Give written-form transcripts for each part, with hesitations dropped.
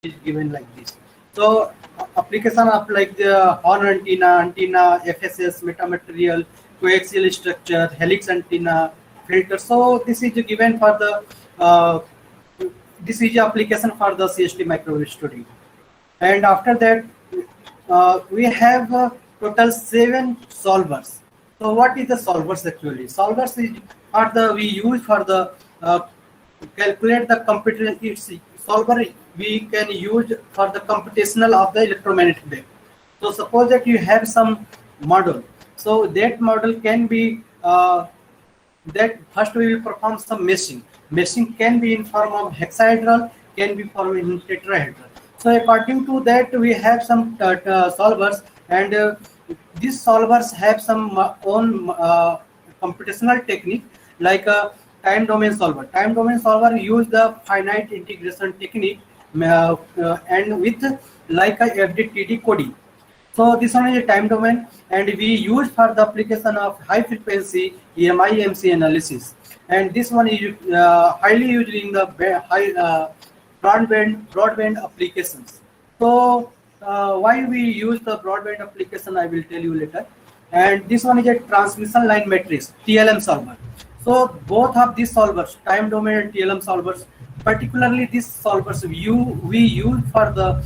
is given like this. So application of like the horn antenna, FSS, metamaterial, coaxial structure, helix antenna, filter. So this is given for the this is application for the CST microwave study. And after that, we have total 7 solvers. So what is the solvers actually? Solvers is are the we use for the calculate the computer. It's solver we can use for the computational of the electromagnetic wave. So suppose that you have some model. So that model can be that first we will perform some meshing. Meshing can be in form of hexahedral, can be formed in tetrahedral. So according to that, we have some solvers, and these solvers have some own computational technique like a time domain solver. Time domain solver use the finite integration technique and with like a FDTD coding. So this one is a time domain, and we use for the application of high frequency EMI/MC analysis. And this one is highly used in the high broadband applications. So why we use the broadband application, I will tell you later. And this one is a transmission line matrix TLM solver. So both of these solvers, time domain and TLM solvers, particularly these solvers we use for the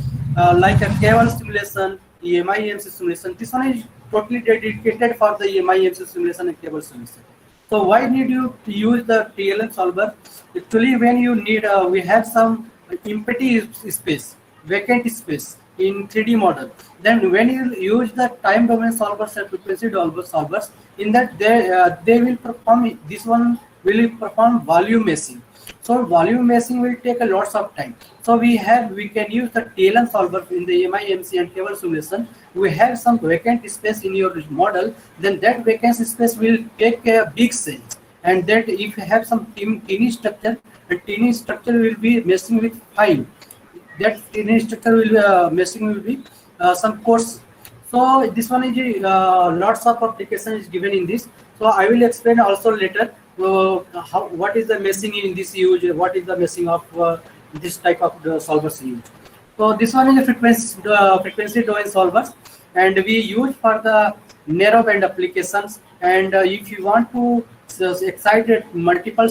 like a cable simulation, EMI/MC simulation. This one is totally dedicated for the EMI/MC simulation and cable simulation. So why need you to use the TLM solver? Actually, when you need, we have some empty space, vacant space in 3D model. Then when you use the time domain solvers and frequency domain solvers, in that they will perform, this one will perform volume meshing. So volume meshing will take a lots of time. So we can use the TLM solver in the EMI/MC and cable simulation. We have some vacant space in your model, then that vacant space will take a big size. And that if you have some teeny structure, the teeny structure will be meshing with fine. That teeny structure will meshing will be some coarse. So this one is lots of application is given in this. So I will explain also later what is the meshing in this use, what is the meshing of this type of solvers used. So this one is a frequency domain solvers, and we use for the narrow band applications. And if you want to excite multiple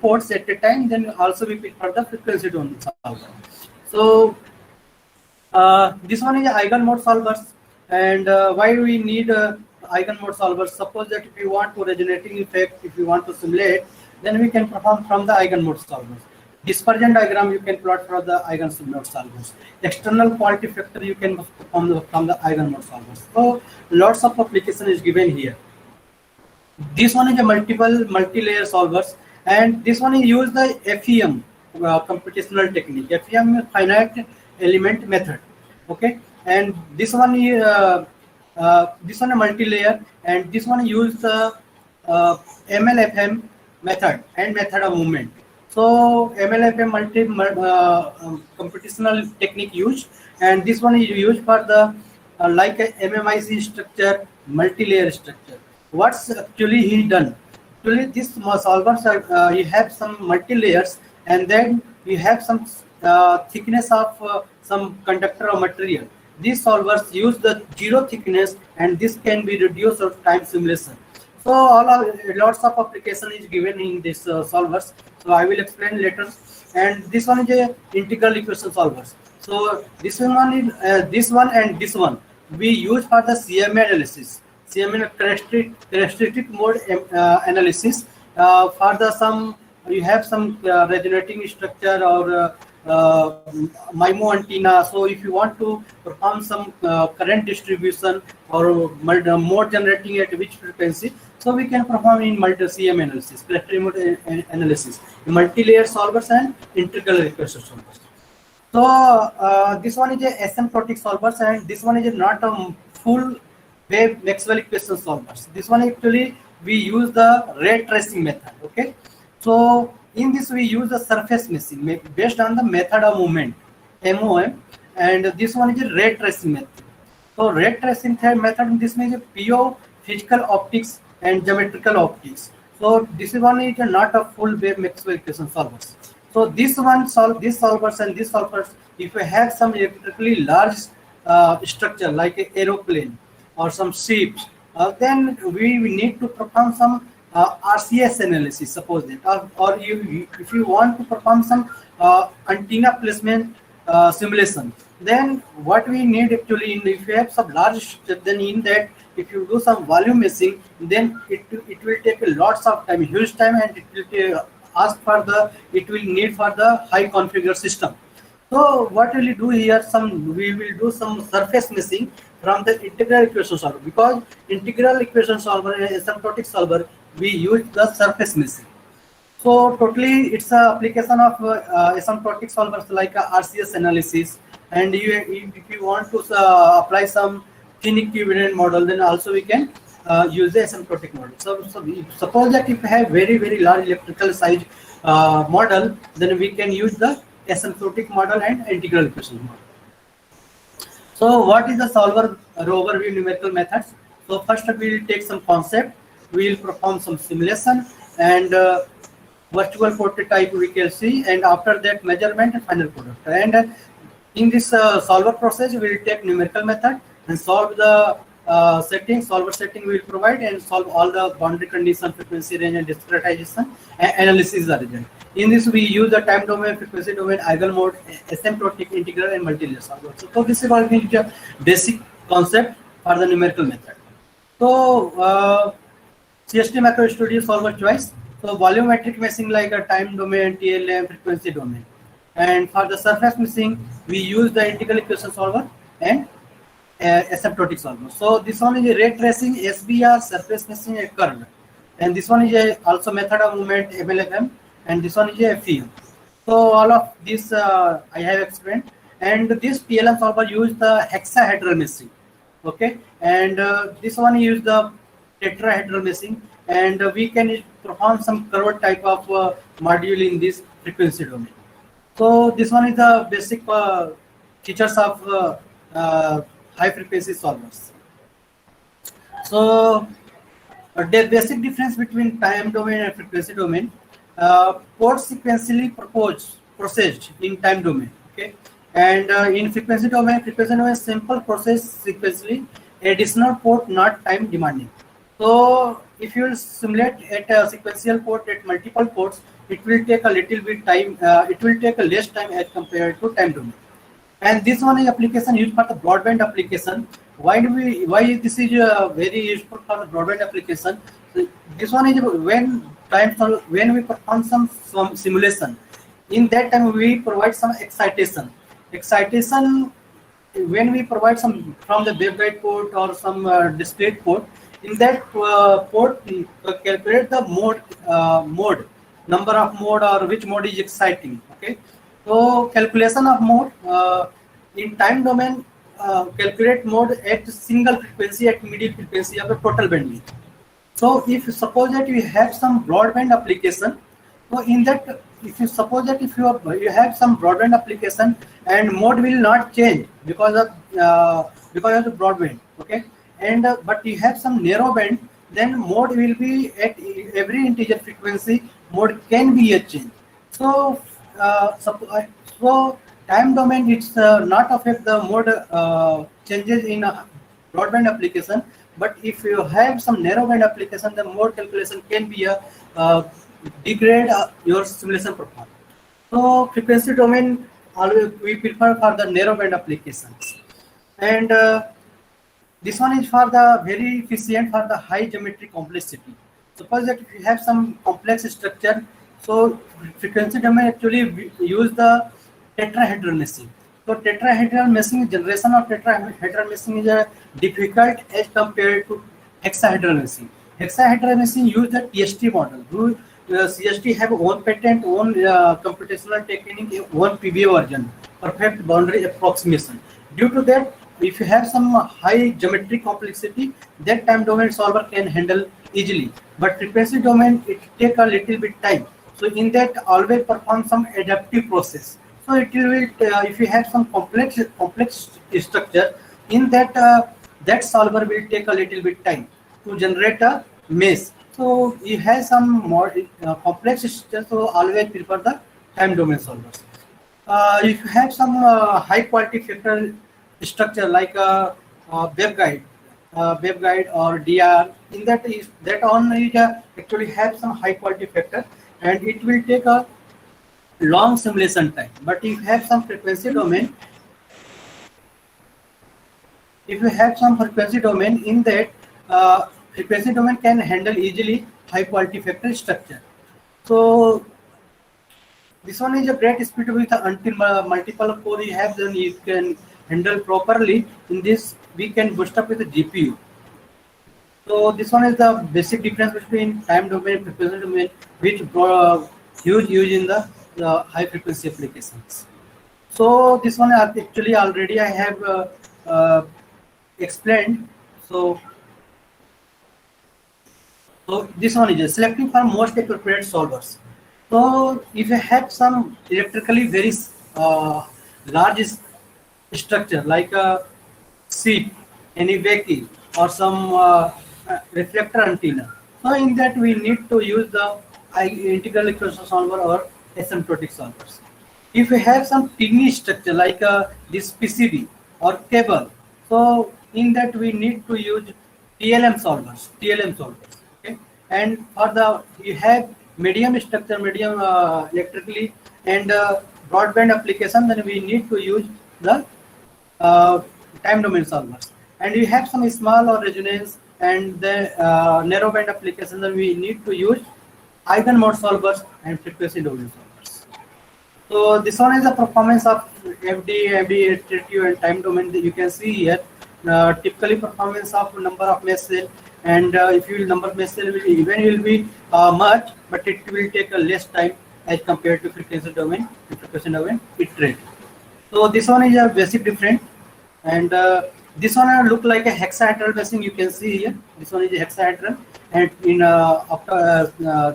ports at a time, then also we pick for the frequency domain solver. So this one is eigen mode solvers, and why we need eigen mode solvers? Suppose that if you want to resonating effect, if you want to simulate, then we can perform from the eigen mode solvers. Dispersion diagram you can plot for the eigen mode solvers. External quality factor you can perform from the eigen mode solvers. So lots of application is given here. This one is a multi-layer solvers, and this one is use the FEM computational technique. FEM finite element method. Okay, and this one is a multi-layer, and this one use the MLFM method and method of movement. So MLFM computational technique used, and this one is used for the like a MMIC structure, multi-layer structure. What's actually he done? Actually, this solvers are you have some multi-layers, and then you have some thickness of some conductor or material. These solvers use the zero thickness, and this can be reduced of time simulation. So lots of application is given in this solvers. So I will explain later. And this one is a integral equation solvers. So this one is this one and this one we use for the CMA analysis, CMA characteristic mode analysis. For the some you have some resonating structure or MIMO antenna. So if you want to perform some current distribution or mode generating at which frequency, so we can perform in CM analysis, characteristic mode analysis, multi-layer solvers and integral equation solvers. So this one is a asymptotic solvers, and this one is not a full wave Maxwell equation solvers. This one actually we use the ray tracing method. Okay, so in this we use the surface meshing based on the method of movement MOM, and this one is a ray tracing method. So ray tracing method, this means a PO, physical optics and geometrical optics. So this is one is not a full wave Maxwell equation solvers. So this one solve this solvers and this solvers. If we have some electrically large structure like an aeroplane or some ships, then we need to perform some RCS analysis. Suppose that, or if you want to perform some antenna placement simulation, then what we need actually, if you have some large structure, then in that if you do some volume meshing, then it will take a lots of time, huge time, and it will ask for the, it will need for the high configure system. So what will we do here? We will do some surface meshing from the integral equation solver, because integral equation solver and asymptotic solver we use the surface meshing. So totally, it's a application of asymptotic solvers like RCS analysis. And if you want to apply some thin equivalent model, then also we can use the asymptotic model. So suppose that if you have very large electrical size model, then we can use the asymptotic model and integral equation model. So what is the solver overview numerical methods? So first we will take some concept, we will perform some simulation, and virtual prototype we can see, and after that measurement and final product. And in this solver process, we will take numerical method and solve the solver setting we will provide, and solve all the boundary condition, frequency range, and discretization and analysis the result. In this, we use the time domain, frequency domain, eigen mode, asymptotic, integral, and multi-layer solver. So this is all the basic concept for the numerical method. So CST macro studio solver choice. So volumetric meshing like a time domain, TLM, frequency domain. And for the surface meshing, we use the integral equation solver and asymptotic solver. So this one is a ray tracing, SBR, surface meshing, and curve. And this one is also method of movement, MLFM, and this one is a FEM. So all of this I have explained. And this TLM solver use the hexahedral meshing. Okay, and this one use the tetrahedral meshing, and we can perform some curved type of module in this frequency domain. So this one is the basic features of high frequency solvers. So the basic difference between time domain and frequency domain: port sequentially processed in time domain. Okay, and in frequency domain simple process sequentially, additional port not time demanding. So if you will simulate at a sequential port at multiple ports, it will take a little bit time. It will take a less time as compared to time domain. And this one is application used for the broadband application. Why this is very useful for the broadband application? So this one is when we perform some simulation. In that time we provide some excitation. When we provide some from the waveguide port or some discrete port, in that port calculate the mode, number of mode, or which mode is exciting. Okay, so calculation of mode in time domain, calculate mode at single frequency, at middle frequency of the total bandwidth. So if suppose that you have some broadband application, so in that, if you suppose that if you have some broadband application and mode will not change because of the broadband. Okay, and but you have some narrow band, then mode will be at every integer frequency, mode can be a change. So so time domain, it's not affect the mode changes in a broadband application, but if you have some narrow band application, the mode calculation can be a degrade your simulation performance. So frequency domain always we prefer for the narrow band applications, and this one is for the very efficient for the high geometry complexity. Suppose that if you have some complex structure, so frequency domain actually we use the tetrahedral meshing. So tetrahedral meshing, generation of tetrahedral meshing is difficult as compared to hexahedral meshing. Hexahedral meshing use the TST model. CST have own patent, own computational technique, own PBA version, perfect boundary approximation. Due to that, if you have some high geometry complexity, that time domain solver can handle easily. But frequency domain, it take a little bit time. So in that, always perform some adaptive process. So it will, if you have some complex structure, in that that solver will take a little bit time to generate a mesh. So you have some more complex structure, so always prefer the time domain solvers. If you have some high quality factor structure like a web guide or DR, in that is that on is actually have some high quality factor, and it will take a long simulation time. But if you have some frequency domain, in that frequency domain can handle easily high quality factor structure. So this one is a great speed with until multiple core you have, then you can handle properly. In this we can boost up with the GPU. So this one is the basic difference between time domain and frequency domain, which huge use in the high frequency applications. So this one actually already I have explained. So this one is selecting for most appropriate solvers. So if you have some electrically very large structure like a seat, any vehicle, or some reflector antenna, so in that we need to use the integral equation solver or asymptotic solvers. If you have some tiny structure like this PCB or cable, so in that we need to use TLM solvers. Okay, and for the you have medium structure, medium electrically and broadband application, then we need to use the time domain solvers. And we have some small or resonance and the narrow band applications, then we need to use eigenmode solvers and frequency domain solvers. So this one is the performance of FD, iterative and time domain that you can see here. Typically performance of number of mesh cell, and if you will number of mesh cell will be much, but it will take a less time as compared to frequency domain iterate. So this one is a basic different, and this one look like a hexahedral meshing. You can see here. This one is a hexahedral, and in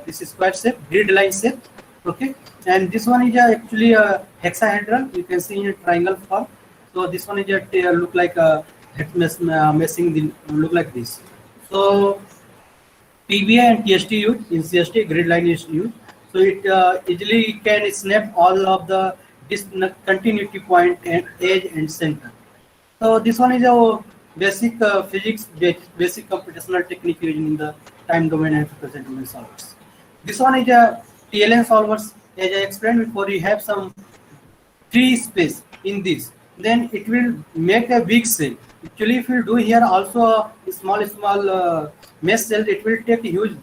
this is square shape, grid line shape. Okay, and this one is actually a hexahedral. You can see in a triangle form. So this one is a look like a meshing. Look like this. So PBI and TST used. In CST, grid line is used. So it easily can snap all of the continuity point and edge and center. So this one is a basic physics, basic computational technique used in the time domain and frequency domain solvers. This one is a TLN solvers. As I explained before, you have some free space in this, then it will make a big cell. Actually, if you do here also a small mesh cell, it will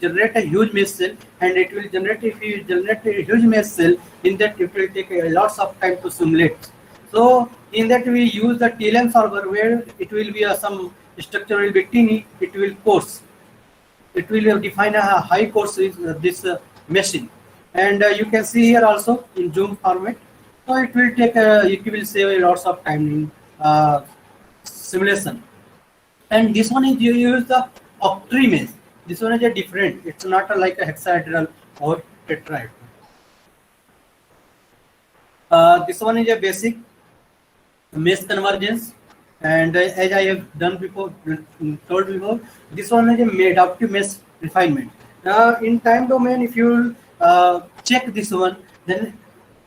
generate a huge mesh cell, and it will generate, if you generate a huge mesh cell, in that it will take lots of time to simulate. So in that we use the TLM solver, where it will be some structure will be teeny, it will coarse. It will define a high coarse this meshing, and you can see here also in zoom format. So it will take it will save lots of time in simulation. And this one is you use the octree mesh. This one is a different. It's not like a hexahedral or tetrahedral. This one is a basic mesh convergence, and as I have told before, this one is a adaptive mesh refinement. In time domain, if you check this one, then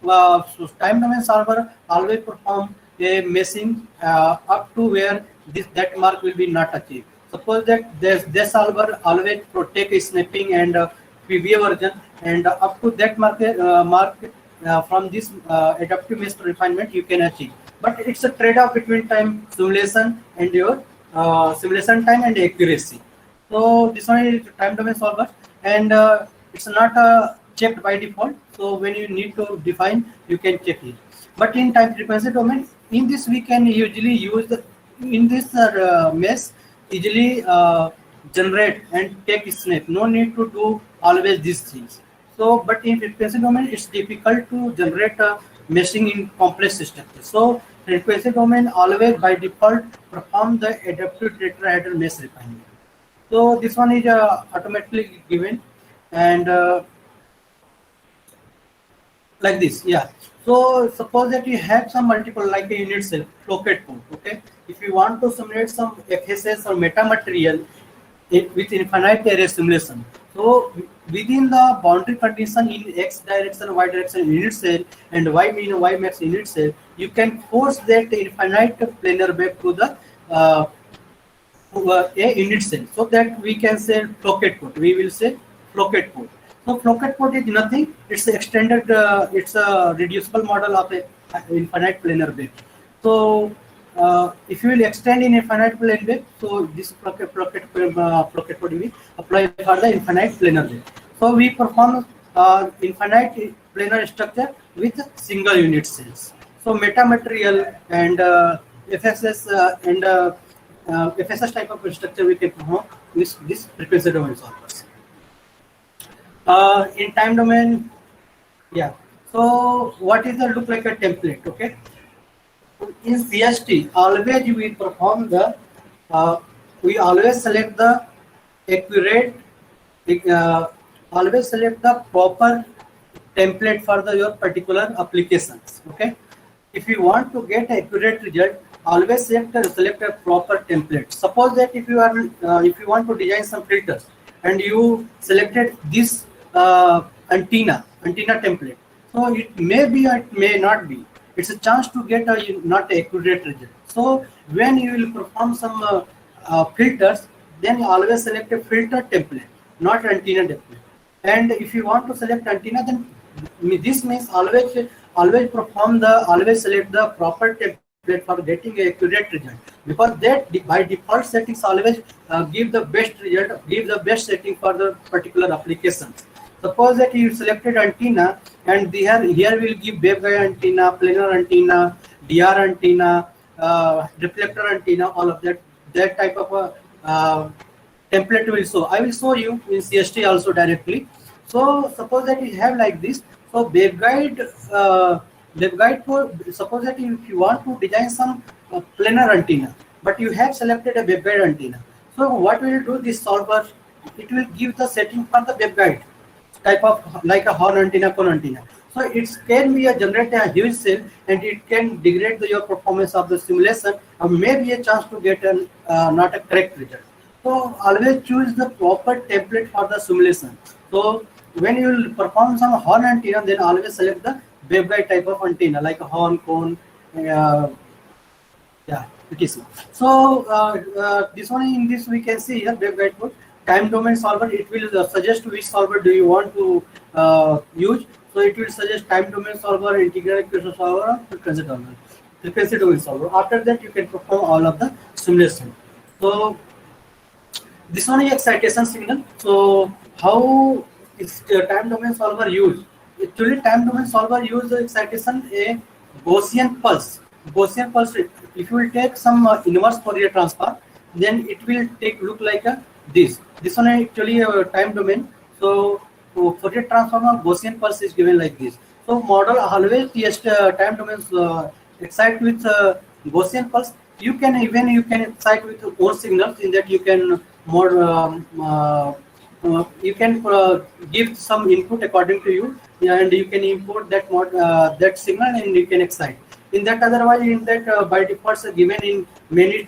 so time domain solver always perform a meshing up to where that mark will be not achieved. Suppose that this solver always protect a snapping and PBA version, and up to that mark from this adaptive mesh refinement you can achieve. But it's a trade-off between time simulation and your simulation time and accuracy. So this one is time domain solver, and it's not checked by default. So when you need to define, you can check it. But in time frequency domain, in this we can usually use in this mesh easily generate and take snap. No need to do always these things. So, but in frequency domain, it's difficult to generate meshing in complex structures. So frequency domain always by default perform the adaptive tetrahedral mesh refinement. So this one is automatically given, and like this, yeah. So suppose that you have some multiple like a unit cell locate code. Okay, if you want to simulate some FSS or metamaterial with infinite array simulation, so within the boundary condition in x direction, y direction unit cell, and y min, y max unit cell, you can force that infinite planar wave to the a unit cell, so that we can say flocket code. We will say flocket code. So flocket code is nothing. It's a extended. It's a reducible model of a infinite planar wave. So if you will extend in infinite planar wave, so this flocket code will apply for the infinite planar wave. So we perform infinite planar structure with single unit cells. So metamaterial and FSS and FSS type of structure we can perform with this frequency domain solvers. In time domain, yeah. So what is the look like a template? Okay. In CST, always we perform the. We always select the accurate. Always select the proper template for your particular applications. Okay. If you want to get accurate result, always select a proper template. Suppose that if you want to design some filters and you selected this antenna template, so it may be or it may not be. It's a chance to get a not accurate result. So when you will perform some filters, then you always select a filter template, not antenna template. And if you want to select antenna, then this means always select the proper template for getting a accurate result, because that by default settings always give the best setting for the particular applications. Suppose that you selected antenna, and here will give waveguide antenna, planar antenna, DR antenna, reflector antenna, all of that type of a template will show. I will show you in CST also directly. So suppose that you have like this. So waveguide for, suppose that if you want to design some planar antenna, but you have selected a waveguide antenna. So what will do this solver? It will give the setting for the waveguide type of like a horn antenna, cone antenna. So it can be generate a huge cell, and it can degrade your performance of the simulation, or maybe a chance to get not a correct result. So always choose the proper template for the simulation. So when you will perform some horn antenna, then always select the waveguide type of antenna like a horn, cone, yeah, etc. So this one, in this we can see here waveguide code. Time domain solver, it will suggest which solver do you want to use. So it will suggest time domain solver, integrated equation solver, or frequency domain solver. After that, you can perform all of the simulation. So this one is excitation signal. So how is time domain solver used? Actually, time domain solver use the excitation a Gaussian pulse. Gaussian pulse. If you will take some inverse Fourier transform, then it will look like a this. This one is actually a time domain. So Fourier transform of Gaussian pulse is given like this. So model always time domains excite with Gaussian pulse. You can excite with own signals, in that you can give some input according to you, and you can import that signal, and you can excite. In that, otherwise, in that by default given in many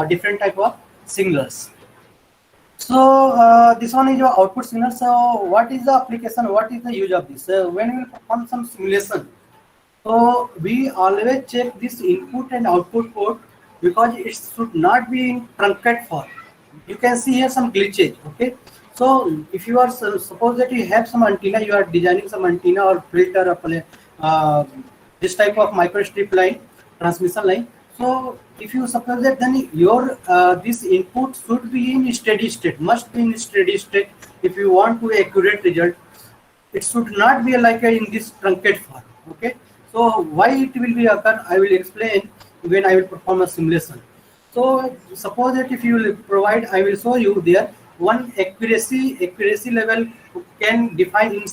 different type of signals. So this one is your output signal. So what is the application? What is the use of this? When we perform some simulation, so we always check this input and output port, because it should not be in truncate form. You can see here some glitches. Okay. So if you are, suppose that you have some antenna, you are designing some antenna or filter or this type of microstrip line, transmission line. So if you suppose that, then your this input should be in steady state, must be in steady state. If you want to accurate result, it should not be like in this truncate form. Okay. So why it will be occur, I will explain when I will perform a simulation. So suppose that if you will provide, I will show you there one accuracy level can define in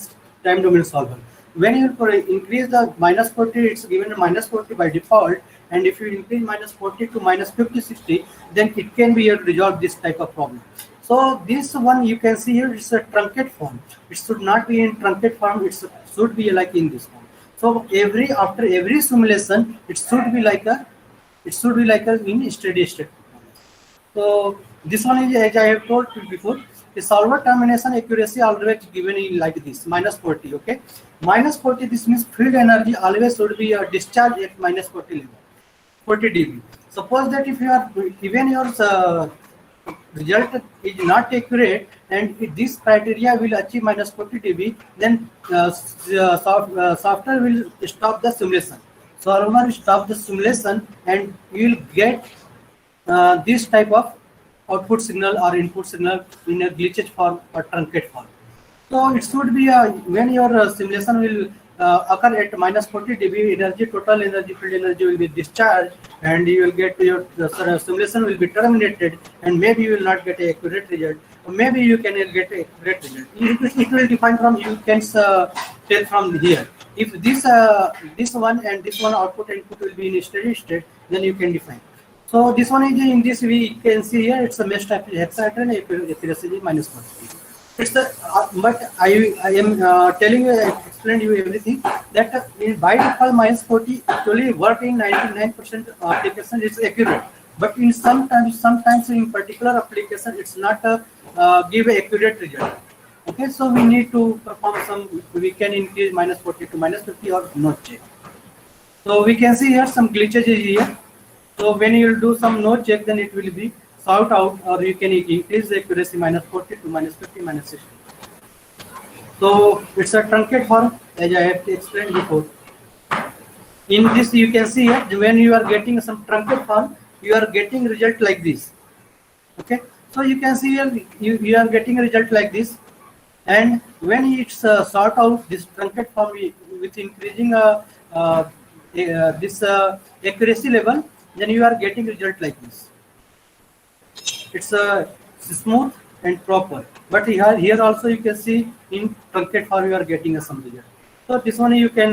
time domain solver. When you increase the -40, it's given -40 by default, and if you increase -40 to -50, 60, then it can be resolve this type of problem. So this one you can see here, it's a truncate form. It should not be in truncate form. It should be like in this form. So after every simulation, it should be like a in steady state. So this one is, as I have told you before, the solver termination accuracy always given in like this, -40. Okay, -40. This means field energy always should be discharged at -40 level, 40 dB. Suppose that if you are even your result is not accurate and if this criteria will achieve -40 dB, then software will stop the simulation. Solver will stop the simulation and you will get this type of output signal or input signal in a glitched form or truncate form. So it should be when your simulation will occur at -40 dB, energy, total energy, field energy will be discharged, and you will get your simulation will be terminated, and maybe you will not get an accurate result, or maybe you can get an accurate result. It will define from, you can tell from here. If this one and this one output and input will be in steady state, then you can define. So this one is in this we can see here it's a mesh type hexagon accuracy is -40. It's the but I am telling you, explain you everything that in by default -40 actually work in 99% application it's accurate, but in sometimes in particular application it's not give accurate result. Okay, so we need to perform some, we can increase -40 to -50 or not check. So we can see here some glitches is here. So when you will do some node check, then it will be sort out, or you can increase the accuracy -40 to -50, -60. So it's a truncate form, as I have explained before. In this you can see here, when you are getting some truncate form, you are getting result like this. Okay, so you can see here you are getting a result like this, and when it's sort out this truncate form with increasing this accuracy level, then you are getting result like this. It's smooth and proper, but here also you can see in truncate form you are getting some result. So this one you can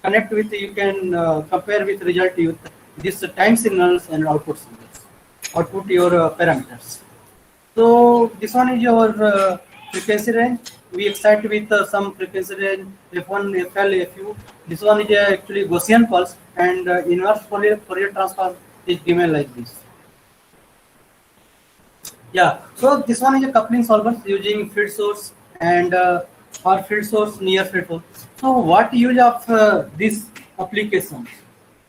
connect with, you can compare with result with this time signals and output signals, output your parameters. So this one is your frequency range. We excite with some frequency range F1, FL, FU. This one is actually Gaussian pulse, and inverse Fourier transform is given like this. Yeah, so this one is a coupling solver using field source and or field source near field source. So what use of this application?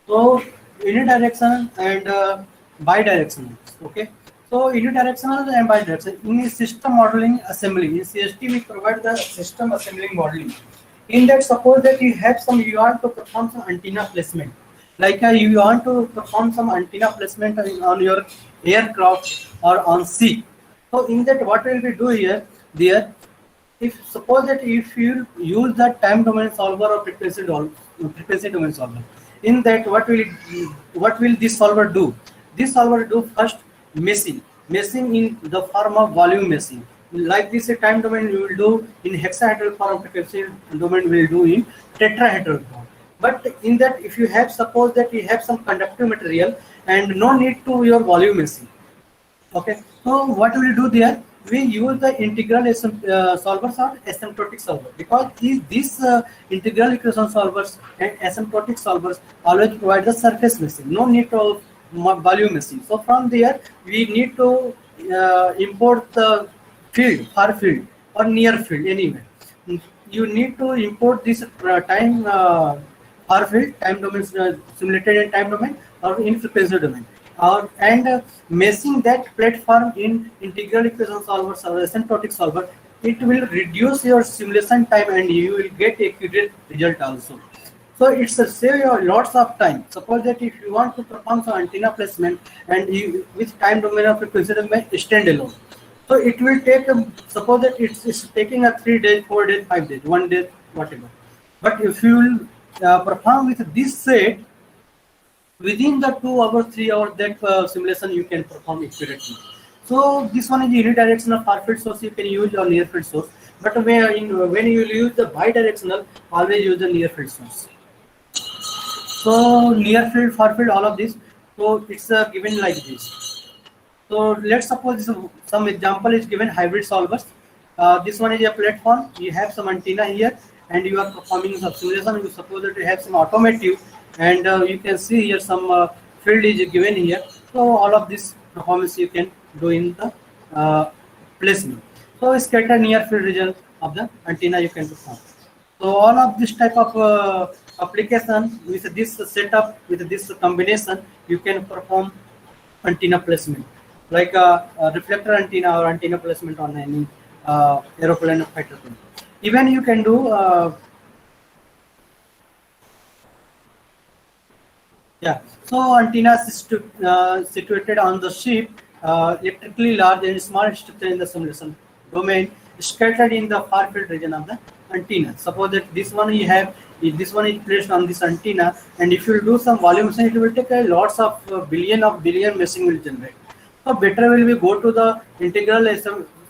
So unidirectional and bidirectional. Okay, so unidirectional and bidirectional. In system modeling assembly, in CST we provide the system assembling modeling. In that, suppose that you have some, you want to perform some antenna placement, like you want to perform some antenna placement on your aircraft or on sea. So in that, what will we do here? There, if suppose that if you use the time domain solver or frequency domain solver, in that what will this solver do? This solver do first meshing in the form of volume meshing. Like this, a time domain you will do in hexahedral form, frequency domain will do in tetrahedral form. But in that, if you have, suppose that you have some conductive material and no need to your volume meshing. Okay, so what we will do there? We use the integral solvers or asymptotic solver, because these integral equation solvers and asymptotic solvers always provide the surface meshing. No need to volume meshing. So from there, we need to import the field, far field or near field anywhere. You need to import this time far field, time domain simulated in time domain or in frequency domain, and meshing that platform in integral equation solvers or asymptotic solver. It will reduce your simulation time and you will get accurate result also. So it's a save your lots of time. Suppose that if you want to perform some antenna placement and you with time domain or frequency domain standalone, so it will take suppose that it's taking a 3 days, 4 days, 5 days, 1 day, whatever. But if you will perform with this set, within the 2 hours, 3 hours, that simulation you can perform accurately. So this one is unidirectional far field source you can use or near field source. But when you use the bidirectional, always use the near field source. So near field, far field, all of this. So it's given like this. So let's suppose some example is given hybrid solvers. This one is a platform. You have some antenna here, and you are performing some simulation. You suppose that you have some automotive, and you can see here some field is given here. So all of this performance you can do in the placement. So scatter near field region of the antenna you can perform. So all of this type of application with this setup, with this combination, you can perform antenna placement, like a reflector antenna or antenna placement on any aeroplane or fighter plane. Even you can do yeah. So antennas situated on the ship, electrically large and small structure in the simulation domain, scattered in the far field region of the antenna. Suppose that this one you have, if this one is placed on this antenna, and if you do some volume machine, it will take a lots of billion machine will generate. So better will we go to the integral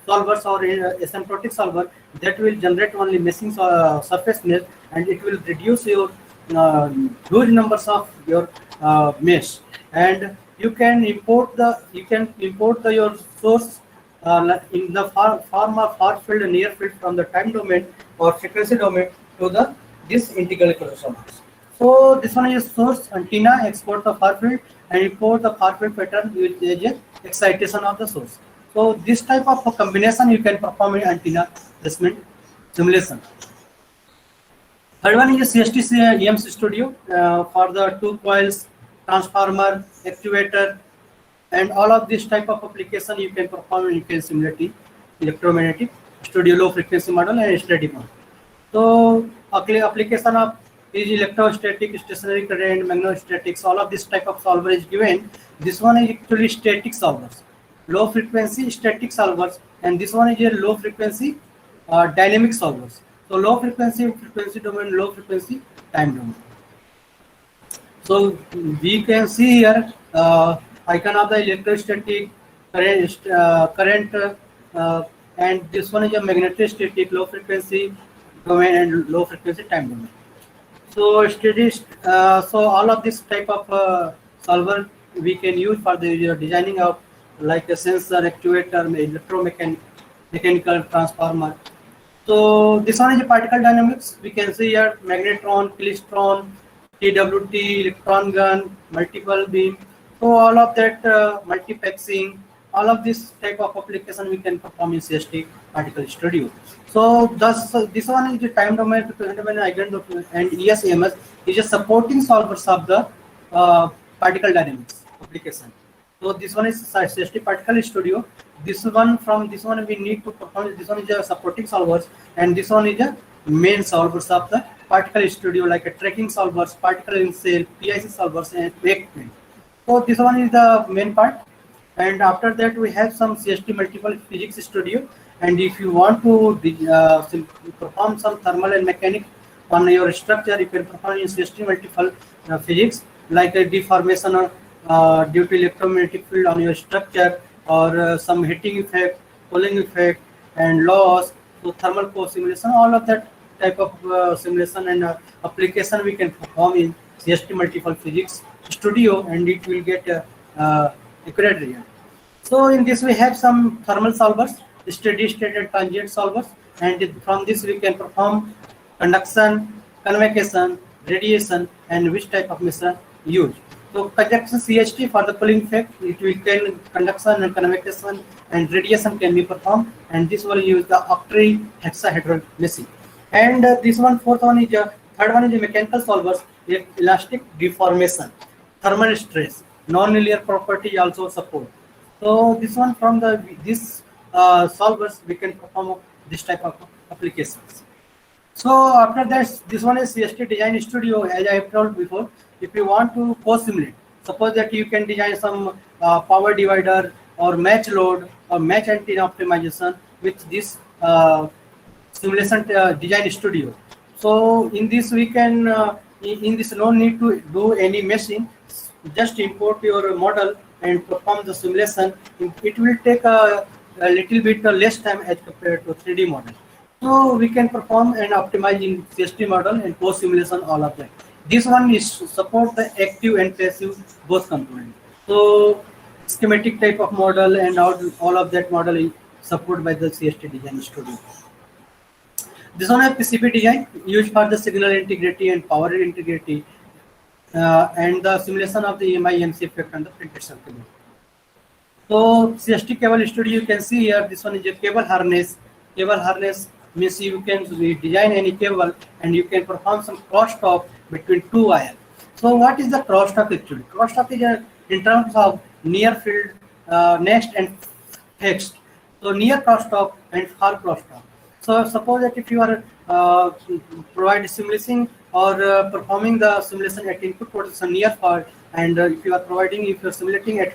solvers or asymptotic solver that will generate only meshing surfaceness, and it will reduce your huge numbers of your mesh. And you can import your source in the form of far field and near field from the time domain or frequency domain to the this integral solvers. So this one is source antenna, export the far field and import the far field pattern with the excitation of the source. So this type of a combination you can perform in antenna placement simulation. Third one is CST EMC Studio for the two coils, transformer, actuator, and all of this type of application you can perform and you can simulate in electromagnetic studio low frequency model and steady model. So application of is electrostatic, stationary current, magnetostatics, all of this type of solver is given. This one is actually static solvers, low frequency static solvers, and this one is a low frequency dynamic solvers. So low frequency domain, low frequency time domain. So we can see here icon of the electrostatic current, and this one is a magnetostatic low frequency domain and low frequency time domain. So so all of this type of solver we can use for the designing of like a sensor, actuator, mechanical transformer. So this one is a particle dynamics. We can see here magnetron, klystron, TWT, electron gun, multiple beam. So all of that multiplexing, all of this type of application we can perform in CST particle studio. So thus this one is the time domain, and ESMS is a supporting solvers of the particle dynamics application. So this one is CST particle studio. This one we need to perform. This one is a supporting solvers, and this one is a main solvers of the particle studio, like a tracking solvers, particle in cell, PIC solvers, and wake point. So this one is the main part, and after that we have some CST multiple physics studio. And if you want to perform some thermal and mechanic on your structure, you can perform in CST multiple physics, like a deformation or due to electromagnetic field on your structure, or some heating effect, cooling effect, and loss. So thermal core simulation, all of that type of simulation and application we can perform in CST multiple physics studio, and it will get accurate result. So in this we have some thermal solvers, steady state and transient solvers, and from this we can perform conduction, convection, radiation, and which type of method use. So conduction CHT for the cooling effect, it will can conduction and convection and radiation can be performed, and this will use the octary hexahedral meshing. And this one third one is the mechanical solvers, elastic deformation, thermal stress, non-linear property also support. So this one from this solvers we can perform this type of applications. So after that, this one is CST Design Studio. As I have told before, if you want to co-simulate, suppose that you can design some power divider or match load or match antenna optimization with this simulation design studio. So in this we can, in this no need to do any meshing, just import your model and perform the simulation. It will take a little bit less time as compared to 3D model. So we can perform and optimize in CST model and post simulation, all of that. This one is support the active and passive both components. So schematic type of model and all of that model is supported by the CST Design Studio. This one is PCB design used for the signal integrity and power integrity, and the simulation of the EMI EMC effect on the printed circuit. So CST cable studio, you can see here, this one is a cable harness. Cable harness means you can design any cable and you can perform some crosstalk between two wires. So what is the crosstalk actually? Crosstalk is in terms of near field, next and fixed. So near crosstalk and far crosstalk. So suppose that if you are provide simulation or performing the simulation at input port is a near far, and if you are providing, if you are simulating at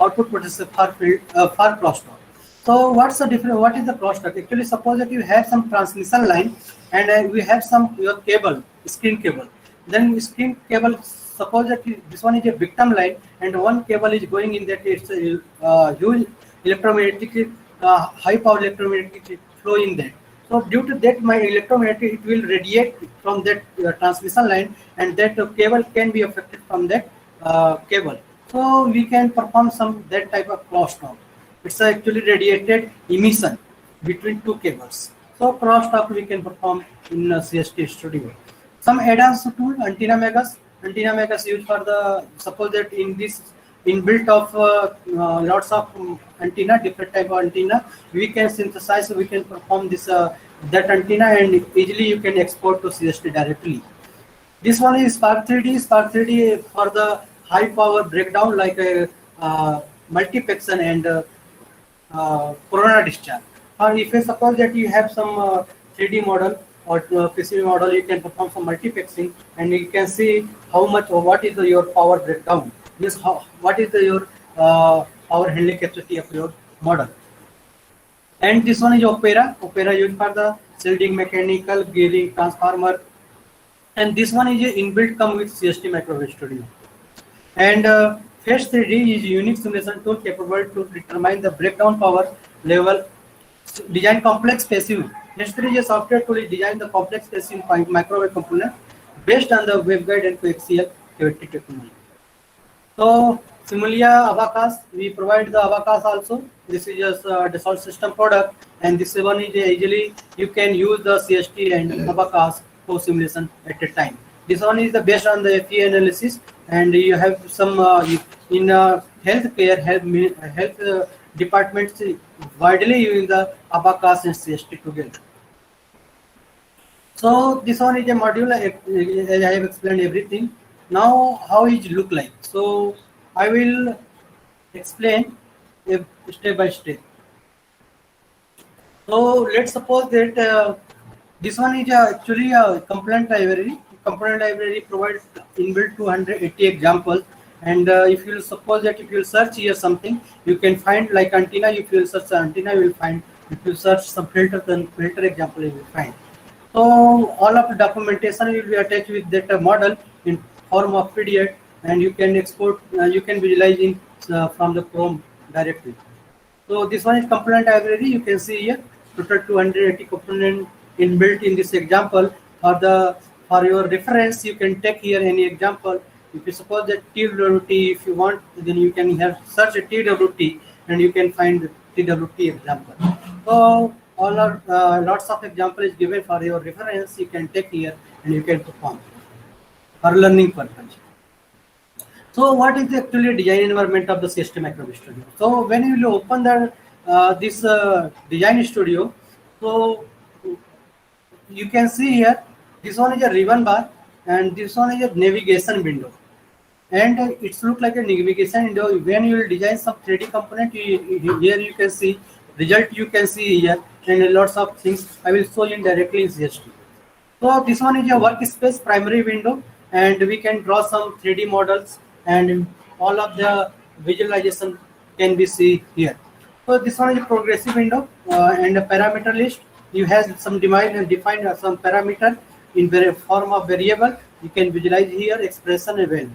output port is a far field, far crosstalk. So what's the difference? What is the crosstalk? Actually, suppose that you have some transmission line and we have some your cable, screen cable. Then screen cable, suppose that this one is a victim line and one cable is going in that, it's a huge electromagnetic, high power electromagnetic flow in that. So due to that, my electromagnetic, it will radiate from that transmission line, and that cable can be affected from that cable. So we can perform some that type of crosstalk. It's actually radiated emission between two cables. So crosstalk we can perform in CST studio. Some add-ons tool, antenna makers. Antenna makers used for the, suppose that in this inbuilt of lots of antenna, different type of antenna, we can synthesize, we can perform this that antenna, and easily you can export to CST directly. This one is Spark 3D. Spark 3D for the high power breakdown, like a multiplexer and corona discharge. Or if you suppose that you have some 3D model or PCB model, you can perform some multiplexing and you can see how much or what is your power breakdown. This what is your power handling capacity of your model. And this one is Opera. Opera used for the shielding, mechanical, gearing, transformer. And this one is inbuilt come with CST Microwave Studio. And Phase 3D is a unique simulation tool capable to determine the breakdown power level, design complex passive. Phase 3 is a software tool is design the complex passive microwave component based on the waveguide and coaxial cavity technology. So Simulia Abacus, we provide the Abacus also. This is just a Dassault system product, and this one is easily you can use the CST and Abacus for simulation at a time. This one is the based on the FE analysis, and you have some in healthcare health departments widely using the Abacus and CST together. So this one is a module, as I have explained everything. Now how it look like? So I will explain step by step. So let's suppose that this one is actually a component library. Component library provides inbuilt 280 examples, and if you suppose that if you search here something, you can find like antenna. If you search antenna, you will find. If you search some filter, then filter example you will find. So all of the documentation will be attached with that model in form of PDF, and you can export, you can visualize in from the Chrome directly. So this one is component library. You can see here total 280 component inbuilt in this example. For your reference, you can take here any example. If you suppose that TWT, if you want, then you can have search a TWT and you can find TWT example. So all are lots of example is given for your reference. You can take here and you can perform for learning purpose. So what is the actually design environment of the CST Microwave Studio? So when you will open the this design studio, so you can see here this one is a ribbon bar and this one is a navigation window, and it's look like a navigation window. When you will design some 3D component, here you can see result, you can see here, and lots of things I will show you directly in CST. So this one is a workspace primary window, and we can draw some 3D models, and all of the visualization can be seen here. So this one is a progressive window and a parameter list. You have some define some parameter in form of variable. You can visualize here expression and value.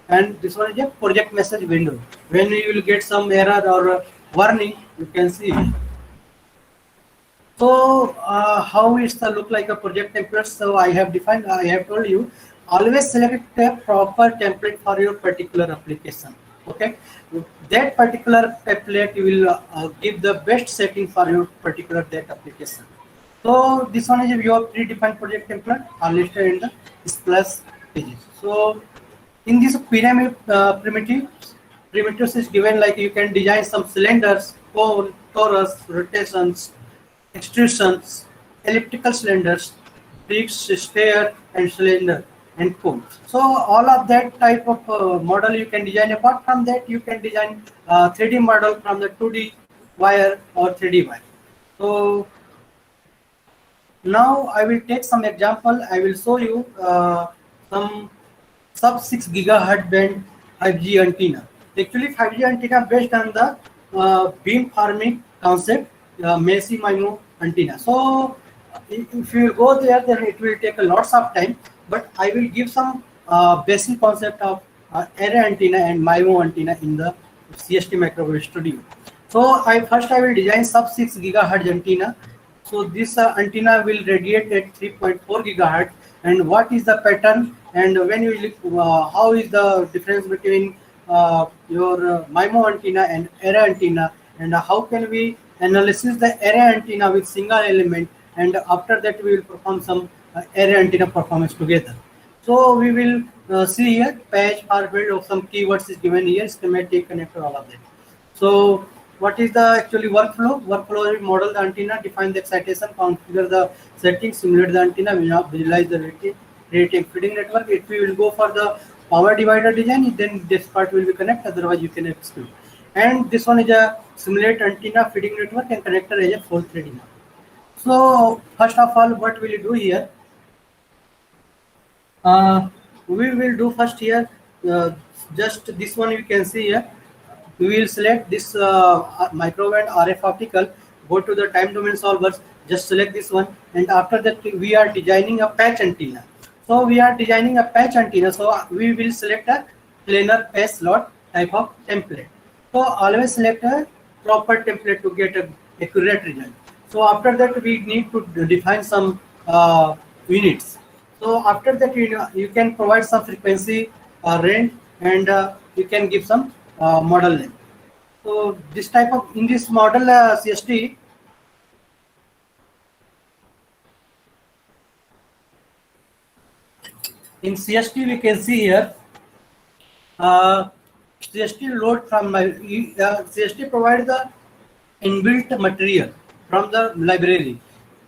And this one is a project message window. When you will get some error or warning, you can see it. So how it's look like a project template? So I have defined, I have told you, always select a proper template for your particular application. Okay, that particular template will give the best setting for your particular that application. So this one is your predefined project template are listed in the splash pages. So in this pyramid Primitives is given like you can design some cylinders, cone, torus, rotations, extrusions, elliptical cylinders, peaks, sphere, and cylinder, and cone. So all of that type of model you can design. Apart from that, you can design 3D model from the 2D wire or 3D wire. So now I will take some example. I will show you some sub 6 gigahertz band 5G antenna. Actually, 5G antenna based on the beam farming concept, Messi MIMO antenna. So if you go there, then it will take a lots of time. But I will give some basic concept of array antenna and MIMO antenna in the CST Microwave Studio. So I will design sub 6 gigahertz antenna. So this antenna will radiate at 3.4 gigahertz. And what is the pattern? And when you how is the difference between your MIMO antenna and array antenna? And how can we analysis the array antenna with single element? And after that, we will perform some array antenna performance together. So we will see here patch forward of some keywords is given here, schematic, connector, all of that. So what is the actually workflow? Workflow will model the antenna, define the excitation, configure the settings, simulate the antenna, visualize the radiating feeding network. If we will go for the power divider design, then this part will be connected, otherwise you can exclude. And this one is a simulate antenna, feeding network, and connector is a full 3D model. So first of all, what will you do here? We will do first here, just this one you can see here. We will select this microwave RF optical, go to the time domain solvers, just select this one, and after that we are designing a patch antenna. So we are designing a patch antenna, so we will select a planar patch slot type of template. So always select a proper template to get a accurate result. So after that we need to define some units. So after that you can provide some frequency range, and you can give some model name. So this type of in this model CST, in CST we can see here CST load from my CST provides the inbuilt material from the library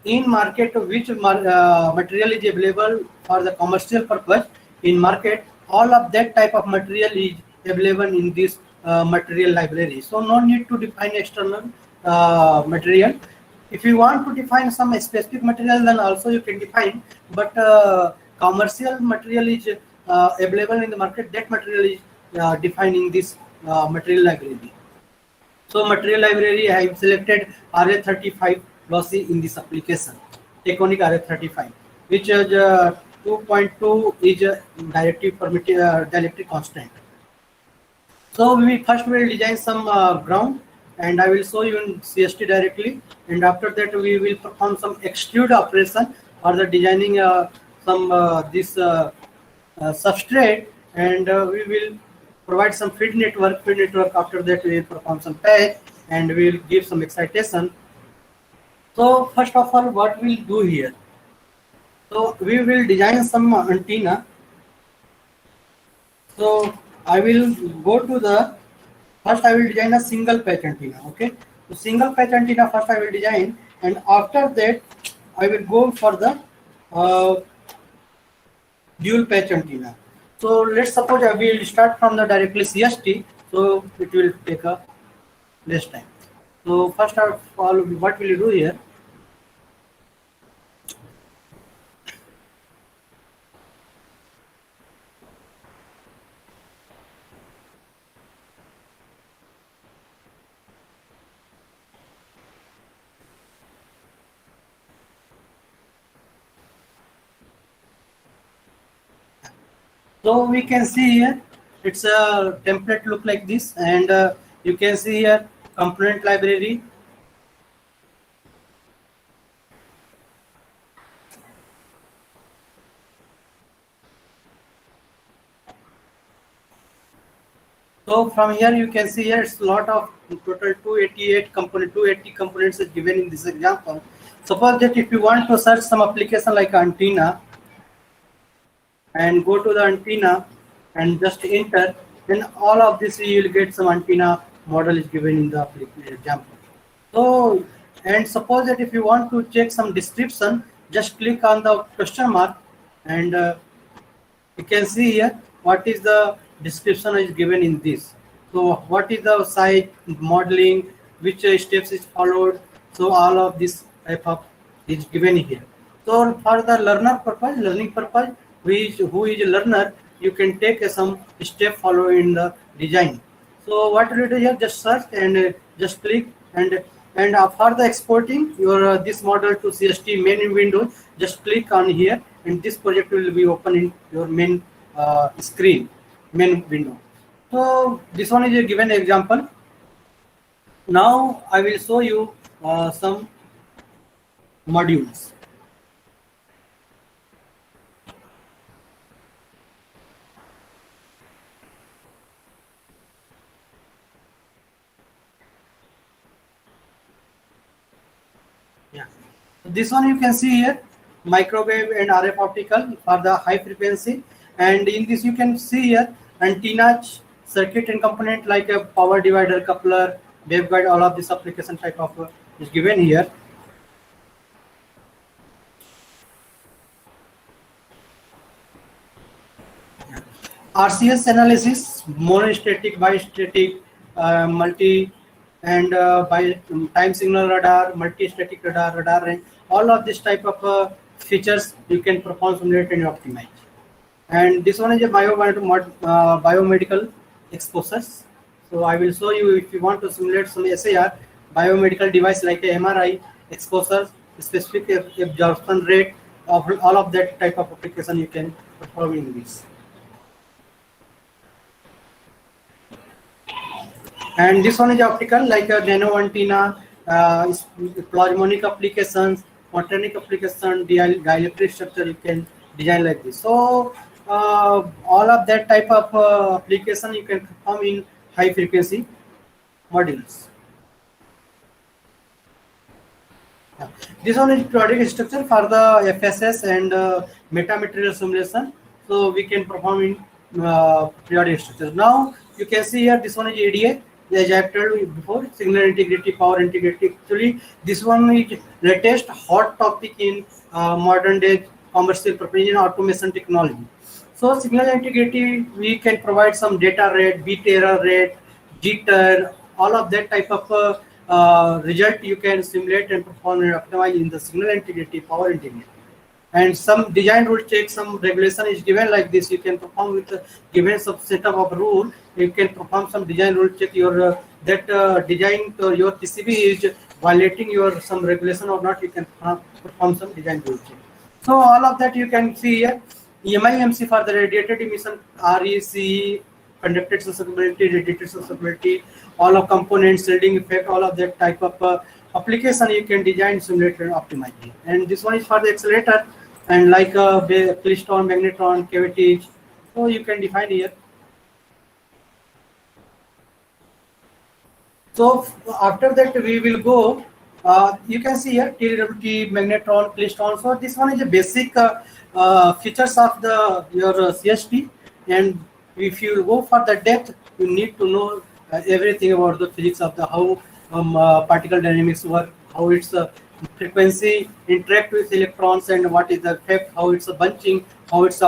in market, which material is available for the commercial purpose in market. All of that type of material is available in this material library. So no need to define external material. If you want to define some specific material, then also you can define, but commercial material is available in the market. That material is defined in this material library. So material library, I have selected RA35 lossy in this application, Taconic RA35, which is 2.2 is dielectric constant. So we first will design some ground, and I will show you in CST directly, and after that we will perform some extrude operation for the designing some this substrate, and we will provide some feed network. After that we will perform some patch, and we will give some excitation. So first of all, what we'll do here? So we will design some antenna. So I will go to the first. I will design a single patch antenna. Okay, so single patch antenna first I will design, and after that I will go for the dual patch antenna. So let's suppose I will start from the directly CST. So it will take a less time. So first of all, what will you do here? So we can see here, it's a template look like this, and you can see here component library. So from here you can see here it's a lot of total 280 components is given in this example. Suppose that if you want to search some application like antenna, and go to the antenna and just enter, then all of this you will get some antenna model is given in the example. So, and suppose that if you want to check some description, just click on the question mark, and you can see here what is the description is given in this. So what is the site modeling, which steps is followed. So all of this type of is given here. So for the learning purpose, who is a learner, you can take some step follow in the design. So what you do here, just search and just click, and for the exporting your this model to CST main window, just click on here, and this project will be open in your main screen, main window. So this one is a given example. Now I will show you some modules. Yeah, this one you can see here, microwave and RF optical for the high frequency, and in this you can see here antenna circuit and component like a power divider, coupler, waveguide, all of this application type of is given here. RCS analysis, monostatic, bistatic, multi, and by time signal radar, multi-static radar range, all of this type of features you can perform, simulate, and optimize. And this one is a biomedical exposures. So I will show you if you want to simulate some SAR, biomedical device like a MRI, exposures, specific absorption rate, of all of that type of application you can perform in this. And this one is optical, like a nano antenna, plasmonic applications, quantronic application, dielectric structure you can design like this. So all of that type of application you can perform in high frequency modules. Yeah. This one is periodic structure for the FSS and metamaterial simulation. So we can perform in periodic structures. Now you can see here this one is ADA. As I have told you before, signal integrity, power integrity. Actually, this one is latest hot topic in modern day commercial preparation automation technology. So signal integrity, we can provide some data rate, bit error rate, jitter, all of that type of result you can simulate and perform and optimize in the signal integrity, power integrity. And some design rule check, some regulation is given like this. You can perform with given some setup of rule. You can perform some design rule check. Your design your PCB is violating your some regulation or not. You can perform some design rule check. So all of that you can see here. EMI/MC for the radiated emission, REC, conducted susceptibility, radiated susceptibility, all of components, shielding effect, all of that type of application you can design, simulate, and optimize. And this one is for the accelerator, and like Klystron, magnetron, cavities. So you can define here. So after that we will go. You can see here TWT, magnetron, Klystron. So this one is the basic features of your CST, and if you go for the depth, you need to know everything about the physics of the how particle dynamics work, how its frequency interact with electrons, and what is the effect, how it's bunching, how it's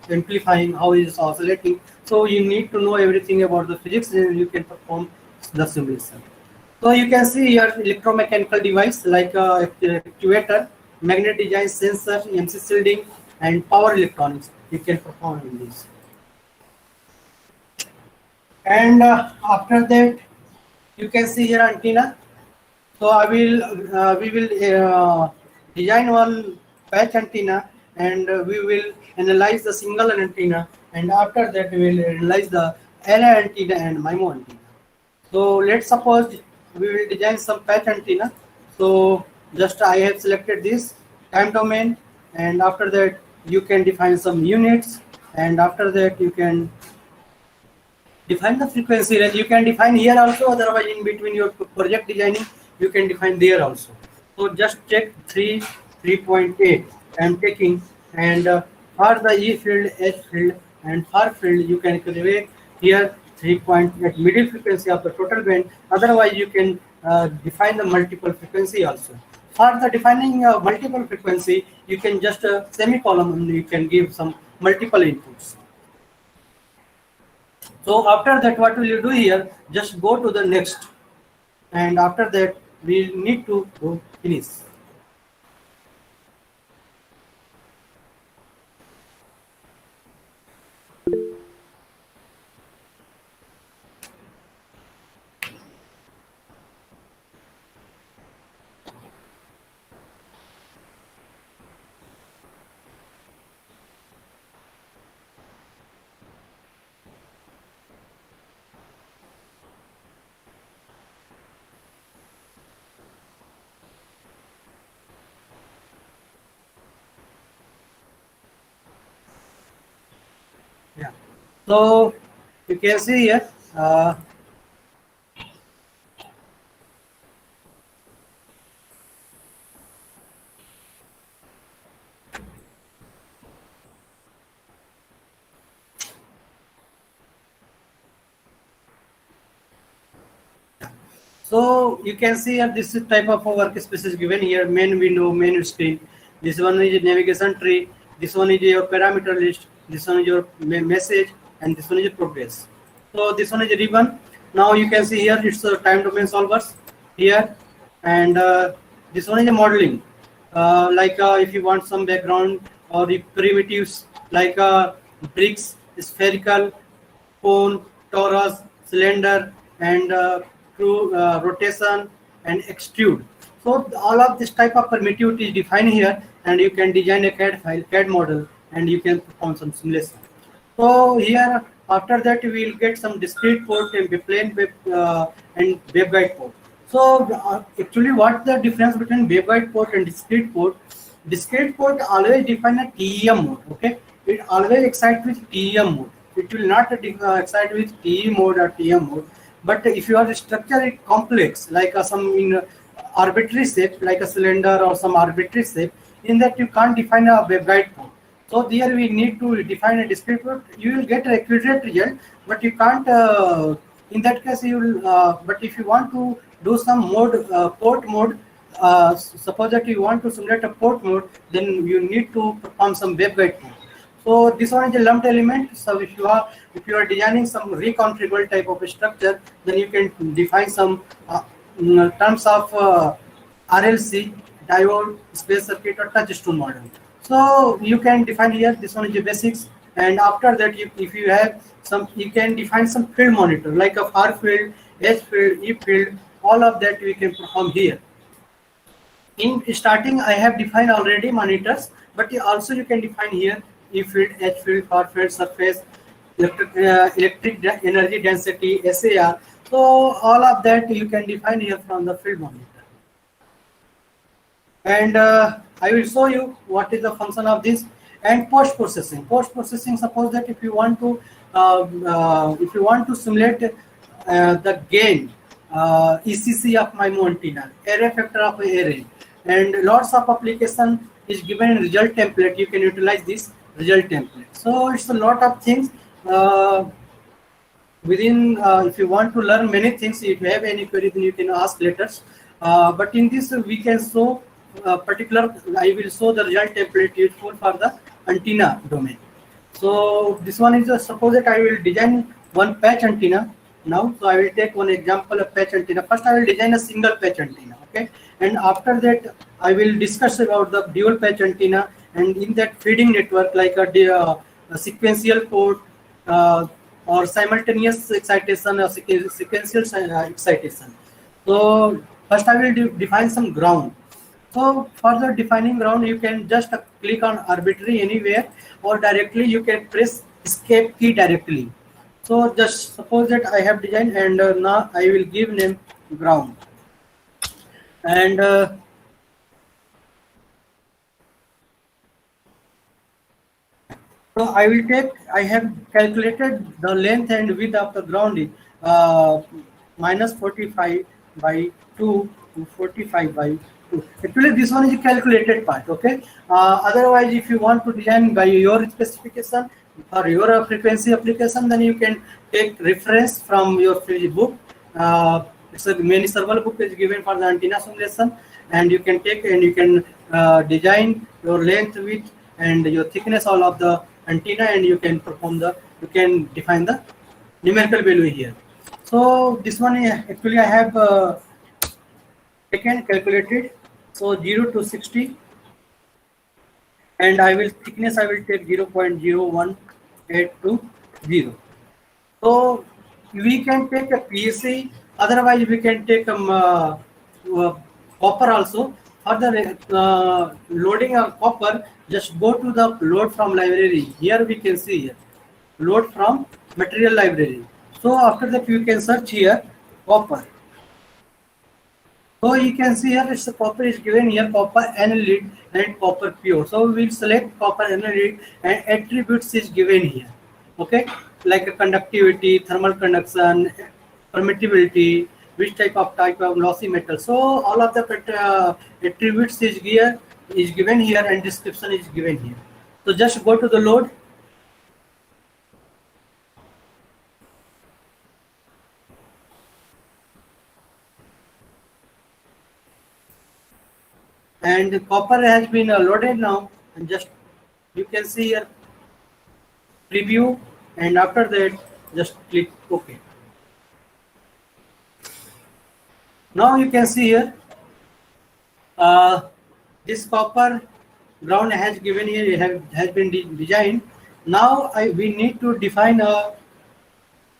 amplifying, how it's oscillating. So you need to know everything about the physics, and you can perform the simulation. So you can see here electromechanical device like actuator, magnet design, sensor, MC shielding, and power electronics you can perform in this. And after that, you can see here antenna. So we will design one patch antenna, and we will analyze the single antenna, and after that we will analyze the array antenna and MIMO antenna. So let's suppose we will design some patch antenna. So just I have selected this time domain, and after that you can define some units, and after that you can define the frequency range. You can define here also, otherwise in between your project designing you can define there also. So just check 3.8 I am taking, and for the E field, H field, and far field you can calculate here 3 point at middle frequency of the total band. Otherwise, you can define the multiple frequency also. For the defining multiple frequency, you can just semicolon and you can give some multiple inputs. So after that, what will you do here? Just go to the next, and after that, we need to go finish. Yeah. So you can see here. So you can see here this type of a workspace is given here: main window, main screen. This one is a navigation tree. This one is your parameter list. This one is your message, and this one is your progress. So this one is a ribbon. Now you can see here it's a time domain solvers here, and this one is a modeling. If you want some background or the primitives like bricks, spherical, cone, torus, cylinder, and rotation and extrude. So all of this type of primitive is defined here, and you can design a CAD file, CAD model, and you can perform some simulation. So here, after that, we will get some discrete port and plane web and waveguide port. So actually, what the difference between waveguide port and discrete port? Discrete port always define a TEM mode. Okay, it always excites with TEM mode. It will not excite with TE mode or TM mode. But if you are structure it complex, like some in arbitrary shape, like a cylinder or some arbitrary shape, in that you can't define a waveguide port. So there we need to define a discrete port. You will get an accurate result, but you can't. In that case, you will. But if you want to do some mode, port mode, suppose that you want to simulate a port mode, then you need to perform some waveguide port. So this one is a lumped element. So if you are designing some reconfigurable type of a structure, then you can define some terms of RLC, diode, space circuit, or touchstone model. So you can define here. This one is the basics, and after that, if you have some, you can define some field monitor like a far field, H field, E field. All of that we can perform here. In starting, I have defined already monitors, but also you can define here E field, H field, far field, surface, electric energy density, SAR. So all of that you can define here from the field monitor. And I will show you what is the function of this. And post processing. Post processing. Suppose that if you want to simulate the gain ECC of my antenna, array factor of array, and lots of application is given in result template. You can utilize this result template. So it's a lot of things within. If you want to learn many things, if you have any query, then you can ask later. But in this, we can show particular. I will show the result template useful for the antenna domain. So this one is suppose that I will design one patch antenna now. So I will take one example of patch antenna. First, I will design a single patch antenna. Okay, and after that, I will discuss about the dual patch antenna, and in that feeding network like a sequential port or simultaneous excitation or sequential excitation. So first, I will define some ground. So for the defining ground, you can just click on arbitrary anywhere, or directly you can press escape key directly. So just suppose that I have designed, and now I will give name ground. And so I will take, I have calculated the length and width of the ground is minus 45 by 2 to 45 by Actually, this one is a calculated part. Okay. Otherwise, if you want to design by your specification or your frequency application, then you can take reference from your free book. It's a many server book is given for the antenna simulation, and you can take and you can design your length, width, and your thickness all of the antenna, and you can you can define the numerical value here. So this one actually I have taken calculated. So 0 to 60, and I will thickness I will take 0.0182. So we can take a PSC, otherwise we can take copper also. For the loading of copper, just go to the load from library. Here we can see here, load from material library. So after that you can search here copper. So you can see here it's the copper is given here, copper annealed and copper pure. So we will select copper annealed and attributes is given here. Okay, like a conductivity, thermal conduction, permittivity, which type of lossy metal. So all of the attributes is given here, and description is given here. So just go to the load. And the copper has been loaded now, and just you can see here preview, and after that just click OK. Now you can see here this copper ground has given here, has been designed. Now we need to define a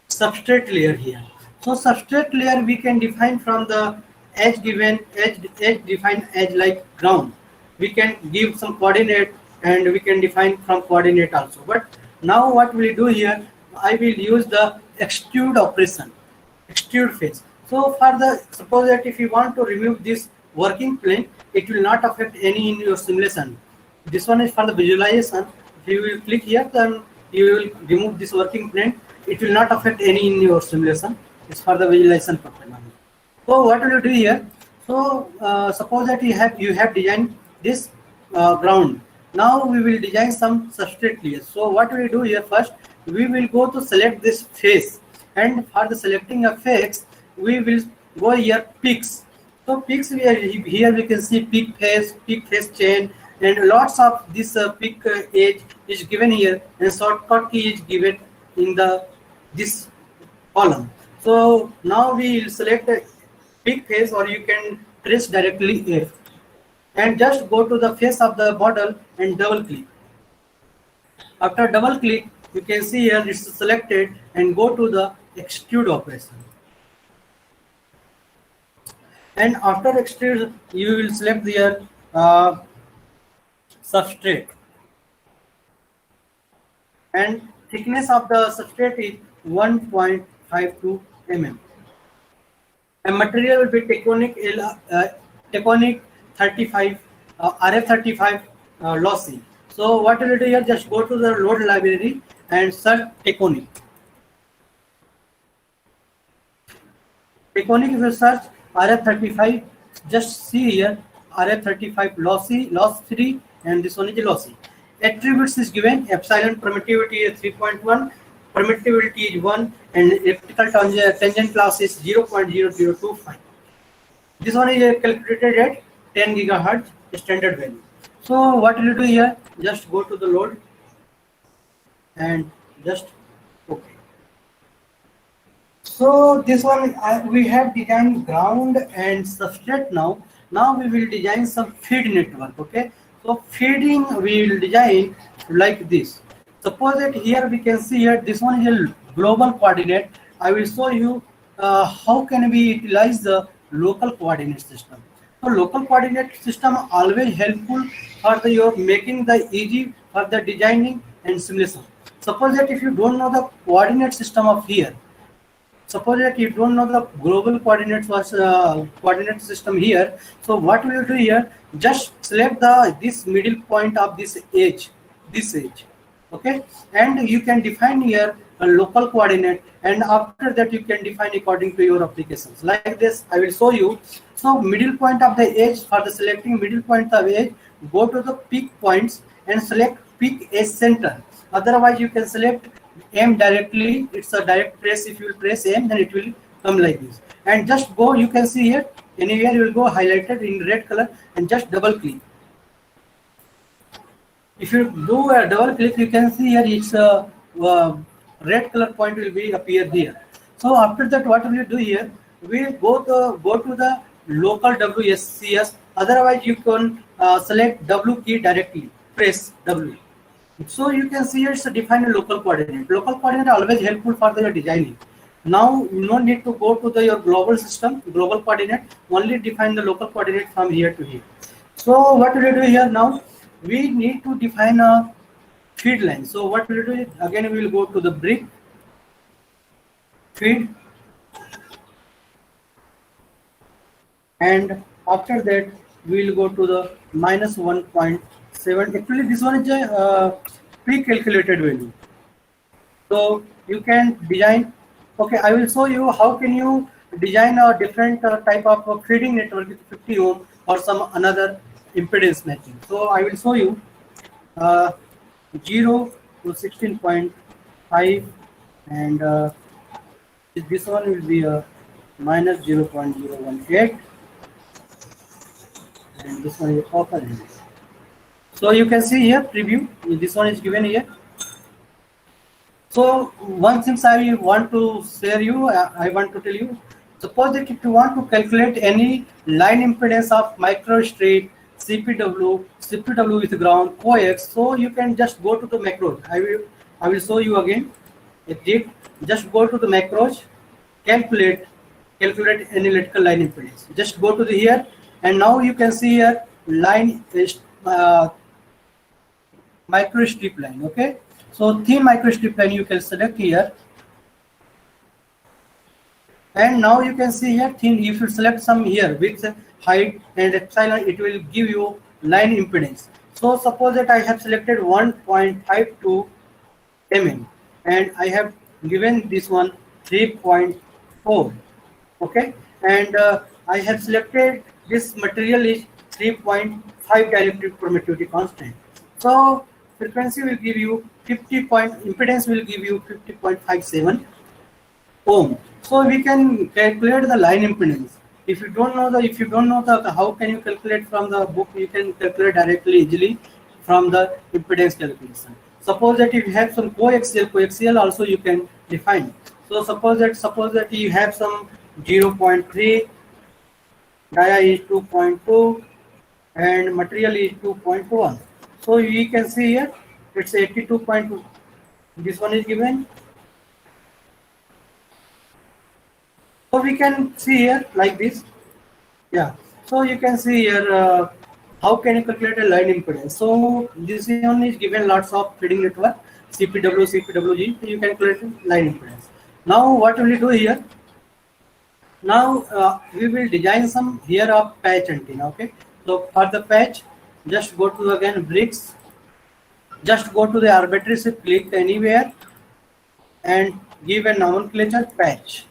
substrate layer here. So substrate layer we can define from the edge given, edge defined edge like ground. We can give some coordinate, and we can define from coordinate also. But now what we do here, I will use the extrude operation, extrude phase. So for the, suppose that if you want to remove this working plane, it will not affect any in your simulation. This one is for the visualization. If you will click here, then you will remove this working plane. It will not affect any in your simulation. It's for the visualization purpose. So what will you do here? So suppose that you have designed this ground. Now we will design some substrate layers. So what we will do here, first we will go to select this face, and for the selecting a face we will go here peaks. So peaks, here we can see peak face chain, and lots of this peak edge is given here, and shortcut key is given in this column. So now we will select a peak face, or you can trace directly F, and just go to the face of the model and double click. After double click, you can see here it's selected, and go to the extrude operation. And after extrude, you will select your substrate, and thickness of the substrate is 1.52 mm. And material will be Taconic 35 RF35 lossy. So what you will do here, just go to the load library and search Taconic. Taconic, if you search RF35, just see here RF35 lossy, loss free, and this one is lossy. Attributes is given, epsilon permittivity is 3.1, permittivity is 1, and electrical tangent loss is 0.0025. This one is calculated at 10 gigahertz standard value. So what will you do here? Just go to the load and just OK. So this one we have designed ground and substrate now. Now we will design some feed network. Okay. So feeding we will design like this. Suppose that here we can see here, this one is a global coordinate. I will show you how can we utilize the local coordinate system. So local coordinate system always helpful for your making the easy for the designing and simulation. Suppose that if you don't know the coordinate system of here, suppose that you don't know the global coordinates coordinate system here. So what will you do here? Just select this middle point of this edge, okay, and you can define here a local coordinate, and after that you can define according to your applications. Like this, I will show you. So middle point of the edge, for the selecting middle point of edge, go to the peak points and select peak edge center. Otherwise you can select M directly. It's a direct press. If you will press M, then it will come like this. And just go, you can see here, anywhere you will go highlighted in red color, and just double click. If you do a double click, you can see here it's a red color point will be appear here. So after that, what will you do here? We go to the local WSCS. Otherwise, you can select W key directly. Press W. So you can see here it's a define a local coordinate. Local coordinate are always helpful for the designing. Now no need to go to the your global system, global coordinate. Only define the local coordinate from here to here. So what will you do here now? We need to define a feed line. So what will you do? Again, we will go to the brick feed, and after that we will go to the minus 1.7. Actually, this one is a pre-calculated value. So you can design. Okay, I will show you how can you design a different type of feeding network with 50 ohm or some another impedance matching. So I will show you. 0 to 16.5, and this one will be a minus 0.018, and this one is copper. So you can see here preview, this one is given here. So one thing I want to share you, I want to tell you, suppose that if you want to calculate any line impedance of microstrip, CPW with ground, coax, so you can just go to the macros. I will show you again. Just go to the macros, calculate any electrical line impedance. Just go to the here, and now you can see here line is microstrip line. Okay, so thin microstrip line you can select here, and now you can see here thin. If you select some here with height and epsilon, it will give you line impedance. So suppose that I have selected 1.52 mm, and I have given this one 3.4. Okay, and I have selected this material is 3.5 dielectric permittivity constant. So frequency will give you 50 point, impedance will give you 50.57 ohm. So we can calculate the line impedance. If you don't know the how can you calculate from the book, you can calculate directly easily from the impedance calculation. Suppose that if you have some coaxial also you can define. So suppose that you have some 0.3, dia is 2.2, and material is 2.1. So we can see here it's 82.2. This one is given. So we can see here like this. Yeah. So you can see here how can you calculate a line impedance. So this one is given lots of feeding network, CPW, CPWG. So you can calculate line impedance. Now what will we do here? Now we will design some here of patch antenna. Okay. So for the patch, just go to again bricks. Just go to the arbitrary shift, click anywhere, and give a nomenclature patch.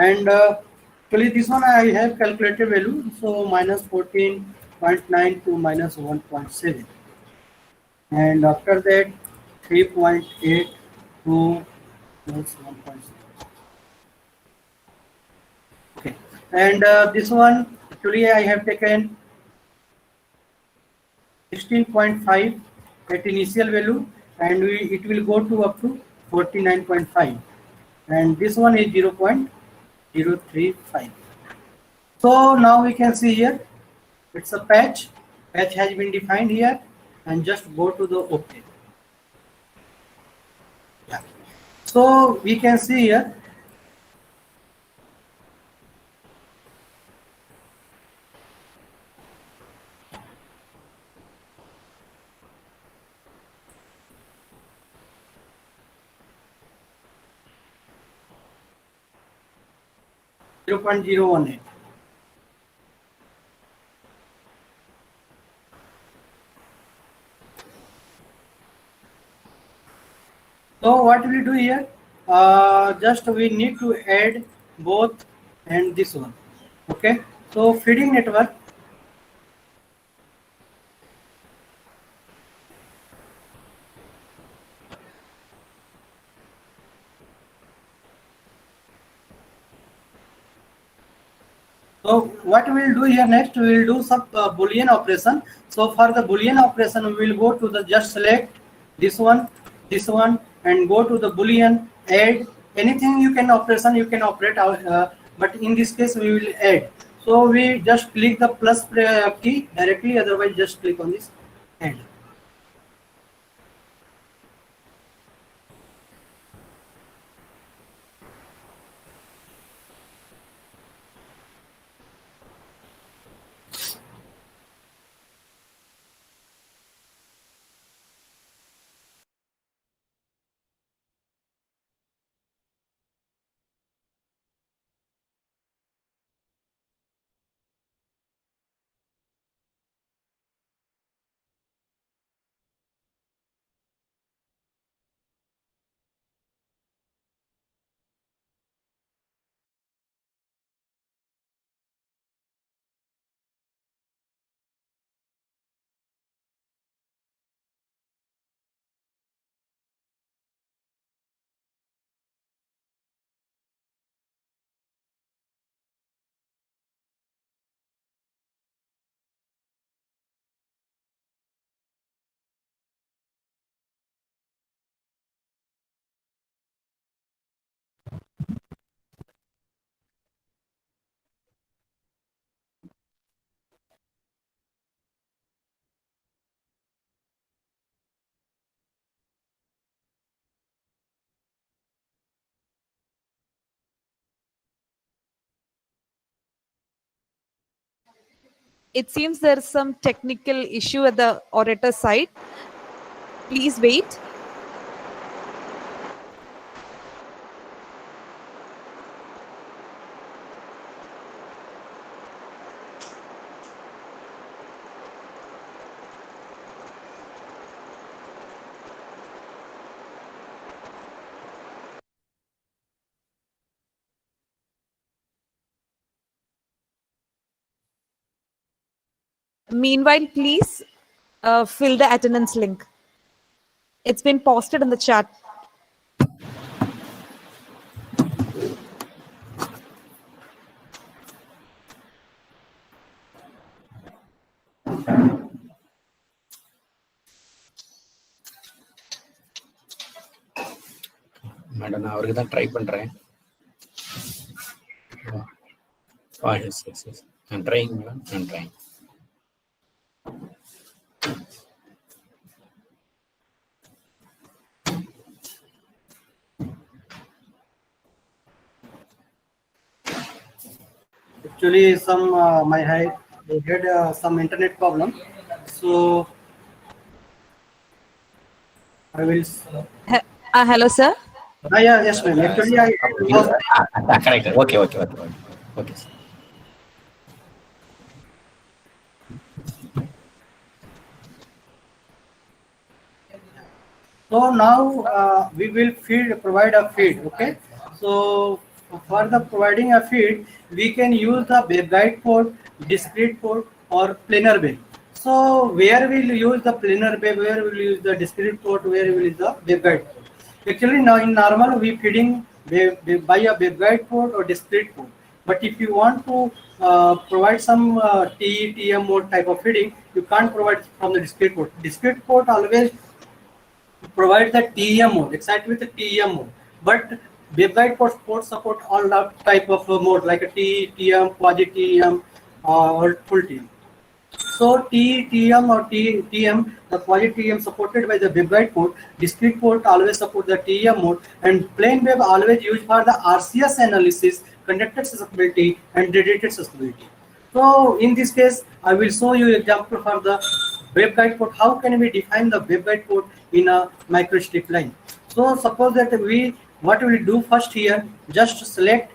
And actually this one I have calculated value, so minus 14.9 to minus 1.7, and after that 3.8 to plus 1.7. Okay, and this one actually I have taken 16.5 at initial value, and it will go to up to 49.5, and this one is 0.035. So now we can see here it's a patch has been defined here, and just go to the OK. Yeah. So we can see here .018. what we do here? Just we need to add both and this one. Okay. So feeding network. So what we will do here next, we will do some Boolean operation. So for the Boolean operation, we will go to the just select this one, and go to the Boolean, add anything you can operation you can operate out, but in this case we will add. So we just click the plus key directly, otherwise just click on this add. It seems there is some technical issue at the orator side. Please wait. Meanwhile, please fill the attendance link. It's been posted in the chat. Madam நான் அவருக்கு தான் try பண்ணுறேன். S S S நான் trying madam, நான் trying. Actually, some my had some internet problem, so I will. Hello, sir. Yeah, yes, ma'am. Actually, I was. Correct. Okay. So now we will provide a feed. Okay. So for the providing a feed, we can use the waveguide port, discrete port, or planar wave. So where will use the planar wave, where will use the discrete port, where will use the waveguide port? Actually, now in normal we feeding by a waveguide port or discrete port. But if you want to provide some TEM mode type of feeding, you can't provide from the discrete port. Discrete port always provide the TEM mode, exactly with the TEM mode. But waveguide port support all that type of mode like a TEM, quasi TEM, or full TEM. So TEM or TM, the quasi TEM supported by the waveguide port. Discrete port always support the TEM mode, and plane wave always used for the RCS analysis, conductor susceptibility, and radiated susceptibility. So in this case, I will show you example for the waveguide port. How can we define the waveguide port in a microstrip line? So suppose that what we will do first here, just select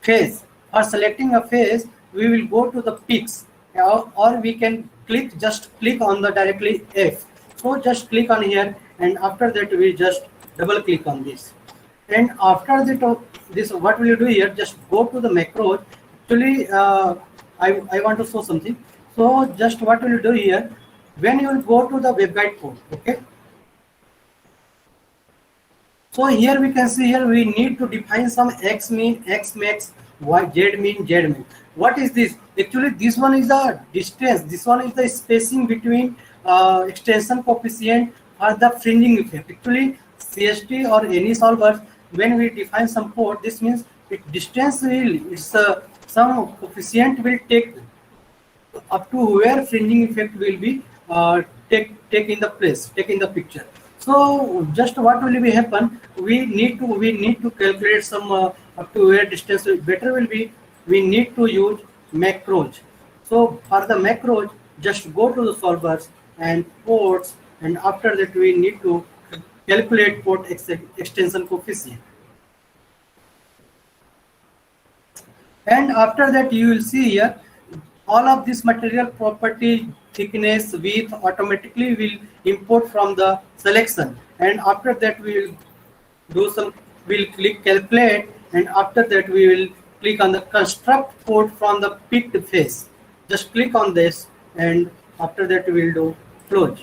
phase. For selecting a phase, we will go to the peaks, or we can just click on the directly F. So just click on here, and after that we just double click on this. And after this, what will you do here? Just go to the macros. Actually, I want to show something. So just what will you do here? When you will go to the waveguide code, okay? So here we can see here we need to define some x mean, x max, y z mean, z mean. What is this? Actually, this one is the distance. This one is the spacing between extension coefficient or the fringing effect. Actually, CST or any solver, when we define some code, this means it distance will some coefficient will take up to where fringing effect will be take in the place, take in the picture. So just what will be happen? We need to calculate some up to where distance. Better will be we need to use macros. So for the macros, just go to the solvers and ports, and after that we need to calculate port extension coefficient. And after that you will see here all of this material property, thickness, width automatically will import from the selection, and after that we will click calculate, and after that we will click on the construct port from the picked face. Just click on this, and after that we will do close.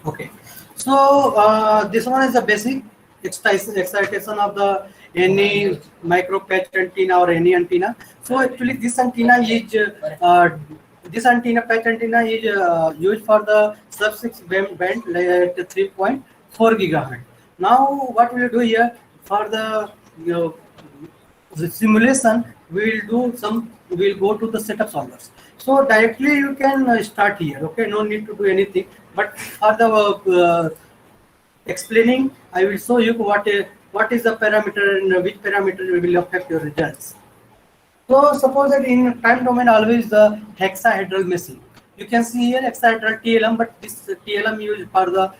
Okay, so this one is the basic excitation of the any micro patch antenna or any antenna. So actually this antenna is patch antenna is used for the sub 6 band at 3.4 gigahertz. Now what we will do here for the simulation, we will go to the setup solvers. So directly you can start here. Okay, no need to do anything. But for the explaining, I will show you what is the parameter and which parameter will affect your results. So suppose that in time domain always the hexahedral meshing. You can see here hexahedral TLM, but this TLM used for the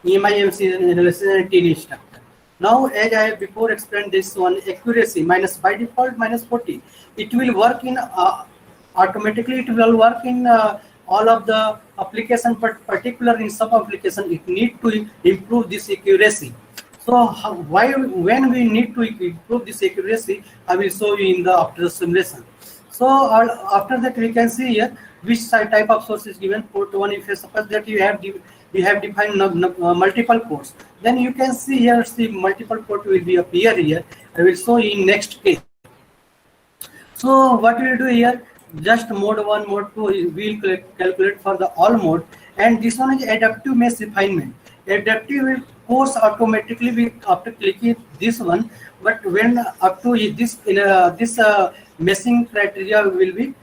EMI/MC analysis and TN structure. Now, as I have before explained, this one accuracy minus by default minus 40. It will work in automatically. It will work in all of the application, but particular in sub application, it need to improve this accuracy. So when we need to improve this accuracy, I will show you in the after the simulation. So after that we can see here which type of source is given. Port 1, if you suppose that you have defined multiple ports, then you can see here the multiple port will be appear here. I will show you in next case. So what we will do here, just mode 1, mode 2, we will calculate for the all mode, and this one is adaptive mesh refinement. Adaptive will course automatically we after clicking this one, but when up to this this meshing criteria will be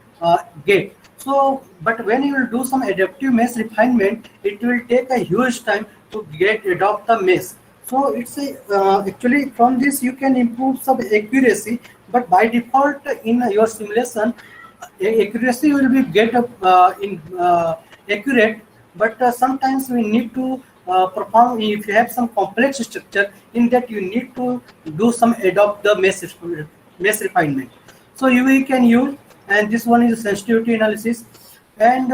get. So but when you will do some adaptive mesh refinement, it will take a huge time to adopt the mesh. So it's actually from this you can improve some accuracy, but by default in your simulation accuracy will be accurate, but sometimes we need to perform. If you have some complex structure, in that you need to do some adopt the mesh refinement. So we can use, and this one is sensitivity analysis, and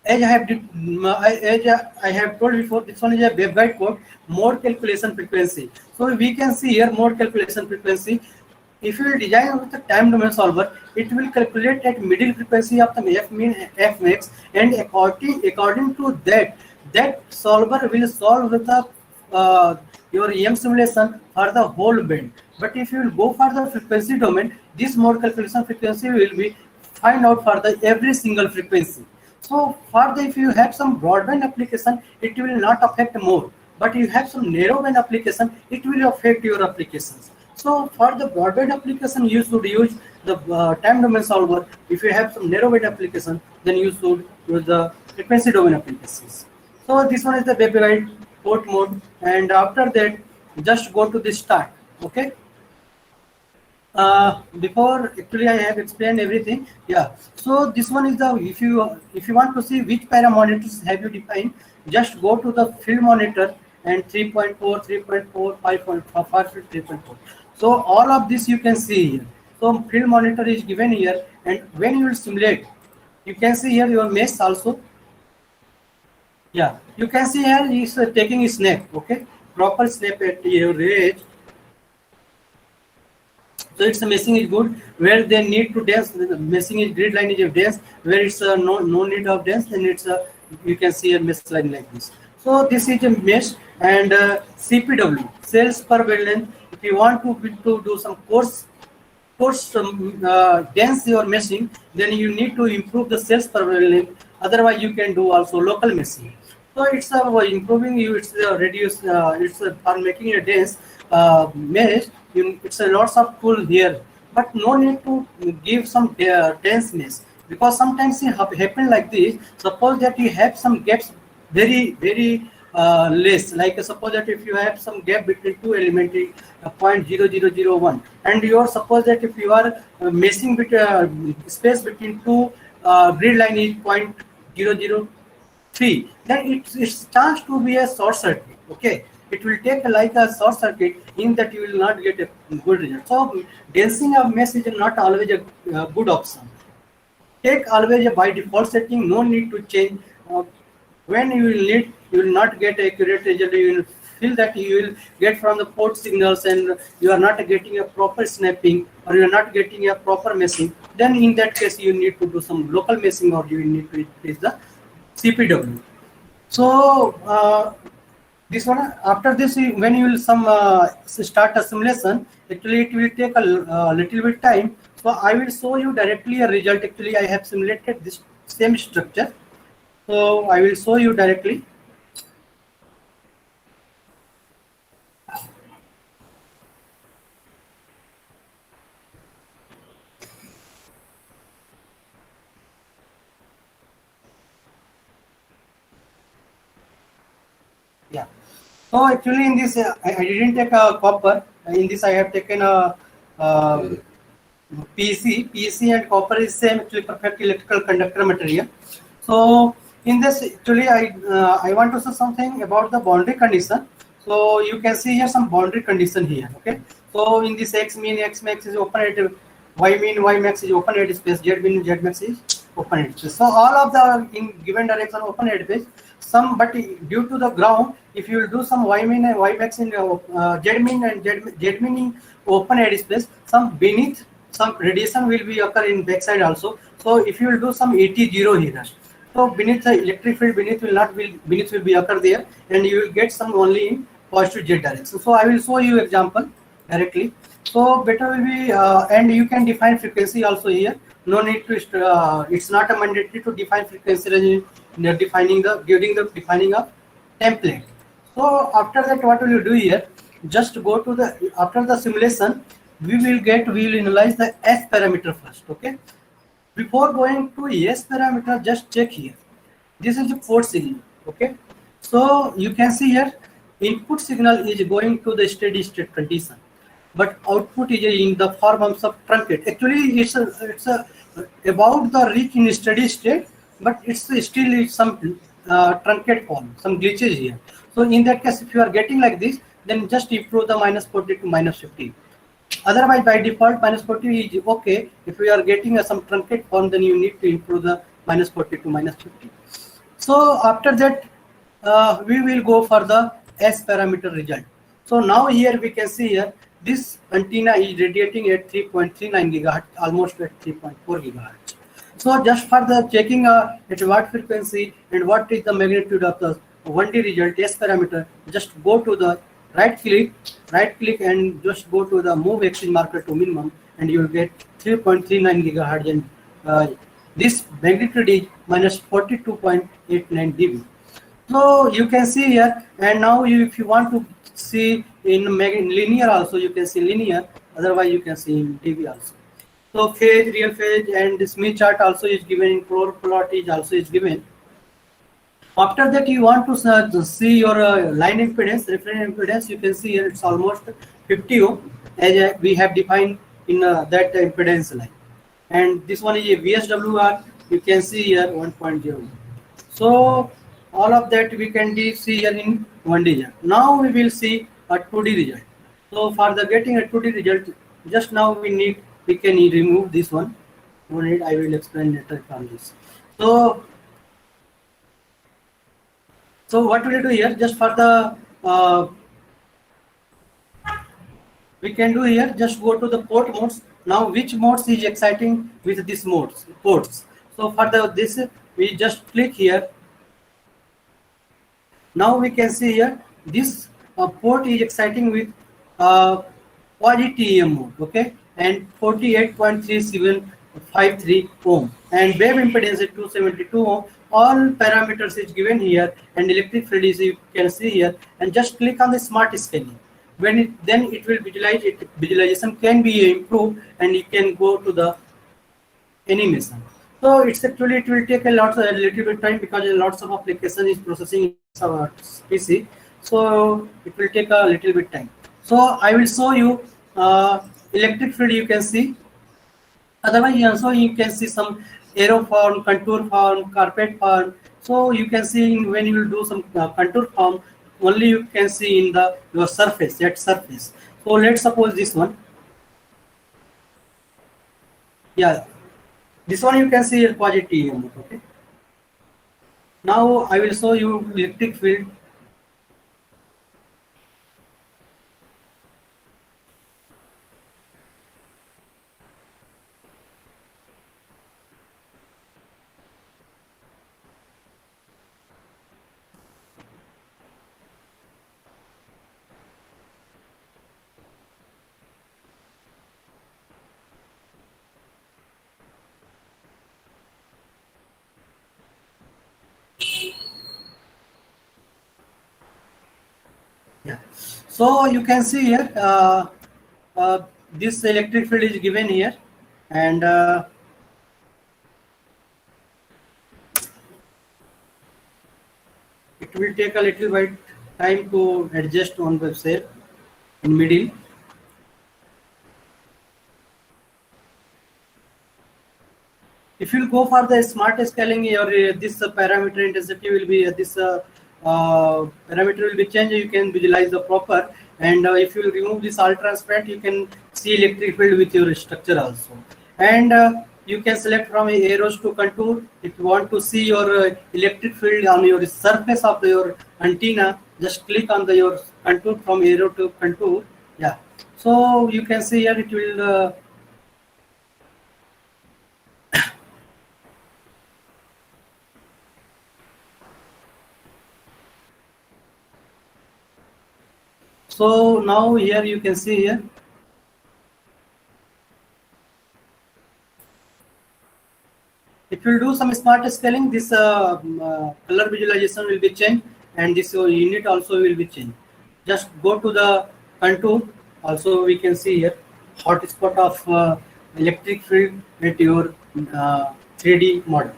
as I have told before, this one is a waveguide code, mode calculation frequency. So we can see here mode calculation frequency. If you will design with the time domain solver, it will calculate at middle frequency of the f mean, f max, and according to that solver will solve with the your EM simulation for the whole band. But if you will go for the frequency domain, this mode calculation frequency will be find out for the every single frequency. So for the if you have some broadband application, it will not affect more. But you have some narrowband application, it will affect your applications. So for the broadband application, you should use the time domain solver. If you have some narrowband application, then you should use the frequency domain applications. So this one is the waveguide port mode, and after that, just go to the start. Okay. Before actually I have explained everything. Yeah. So this one is the if you want to see which parameters have you defined, just go to the field monitor and 3.4, 3.4, 5.5, 3.4. So all of this you can see here. So field monitor is given here, and when you will simulate, you can see here your mesh also. Yeah, you can see here he's taking a snap, okay, proper snap at your edge. So it's a meshing is good where they need to dance. The meshing is grid line is a dance where it's no need of dance. Then it's a you can see a mesh line like this. So this is a mesh and CPW cells per wavelength. If you want to do some course dense your meshing, then you need to improve the cells per wavelength. Otherwise, you can do also local meshing. So it's improving you. It's reduce. It's for making a dense mesh. It's a lots of tool here, but no need to give some dense mesh because sometimes it happen like this. Suppose that you have some gaps very less. Like suppose that if you have some gap between two elementary 0.0001, and you are suppose that if you are meshing with space between two grid line is 0.003, then it starts to be a short circuit. Okay, it will take like a short circuit in that you will not get a good result. So densing of mesh is not always a good option. Take always a by default setting, no need to change. When you will need, you will not get accurate result. You will feel that you will get from the port signals and you are not getting a proper snapping or you are not getting a proper meshing. Then in that case, you need to do some local meshing or you need to increase the CPW. So this one after this, when you will start a simulation, actually it will take a little bit time. So I will show you directly a result. Actually, I have simulated this same structure. So I will show you directly. Yeah. So actually in this, I didn't take a copper. In this, I have taken a PC and copper is same actually perfect electrical conductor material. So in this actually I want to say something about the boundary condition. So you can see here some boundary condition here. Okay. So in this X mean X max is open at Y mean Y max is open at space. Z mean Z max is open at space. So all of the in given direction open at space. Some but due to the ground, if you will do some Y mean and Y max in Z mean and Z mean in open at space, some beneath some radiation will be occur in backside also. So if you will do some 80 here, so beneath the electric field beneath will be occur there, and you will get some only in positive Z direction. So I will show you example directly. So better will be and you can define frequency also here. No need to it's not a mandatory to define frequency range defining of template. So after that, what will you do here? Just go to the after the simulation. We will analyze the S parameter first. Okay. Before going to S parameter, just check here. This is the port signal. Okay. So you can see here, input signal is going to the steady state condition, but output is in the form of truncate. Actually, it's about the reach in steady state, but it's still some truncate form, some glitches here. So in that case, if you are getting like this, then just improve the -40 to -50. Otherwise, by default, -40 is okay. If we are getting some truncate form, then you need to improve the -40 to -50. So after that, we will go for the S parameter result. So now here we can see here, this antenna is radiating at 3.39 gigahertz, almost at 3.4 gigahertz. So just for the checking at what frequency and what is the magnitude of the 1D result S parameter, just go to the right click and just go to the move exchange marker to minimum, and you will get 3.39 gigahertz, and this magnitude is -42.89 dB. So you can see here, and now if you want to see in linear also, you can see linear. Otherwise, you can see in dB also. So phase, real phase, and the Smith chart also is given. In plot is also is given. After that, you want to see your line impedance, reference impedance. You can see here it's almost 50 ohm, as we have defined in that impedance line. And this one is a VSWR. You can see here 1.0. So all of that we can see here in 1D result. Now we will see a 2D result. So for the getting a 2D result, just now we can remove this one. No need, I will explain later from this. So So what will you do here? Just for the we can do here, just go to the port modes. Now which modes is exciting with this modes ports? So for the this we just click here. Now we can see here this port is exciting with uh, quasi TEM mode, okay, and 48.3753 ohm, and wave impedance is 272 ohm. All parameters is given here, and electric field is you can see here, and just click on the smart scaling. When it then it will visualize it. Visualization can be improved, and you can go to the animation. So it's actually it will take a little bit time because lots of application is processing in this PC. So it will take a little bit time. So I will show you electric field. You can see. Otherwise, also you can see some arrow form, contour form, carpet form. So you can see when you will do some contour form, only you can see in the your surface, that surface. So let's suppose this one. Yeah, this one you can see a positive EM. Okay. Now I will show you electric field. Yeah. So you can see here this electric field is given here, and it will take a little bit time to adjust on the cell in middle. If you go for the smart scaling, your this parameter intensity will be parameter will be changed. You can visualize the proper, and if you remove this all transparent, you can see electric field with your structure also. And you can select from arrows to contour. If you want to see your electric field on your surface of your antenna, just click on the your contour from arrow to contour. Yeah. So you can see here it will. So now here you can see here. If you do some smart scaling, this color visualization will be changed, and this unit also will be changed. Just go to the contour. Also, we can see here hotspot of electric field at your 3D model.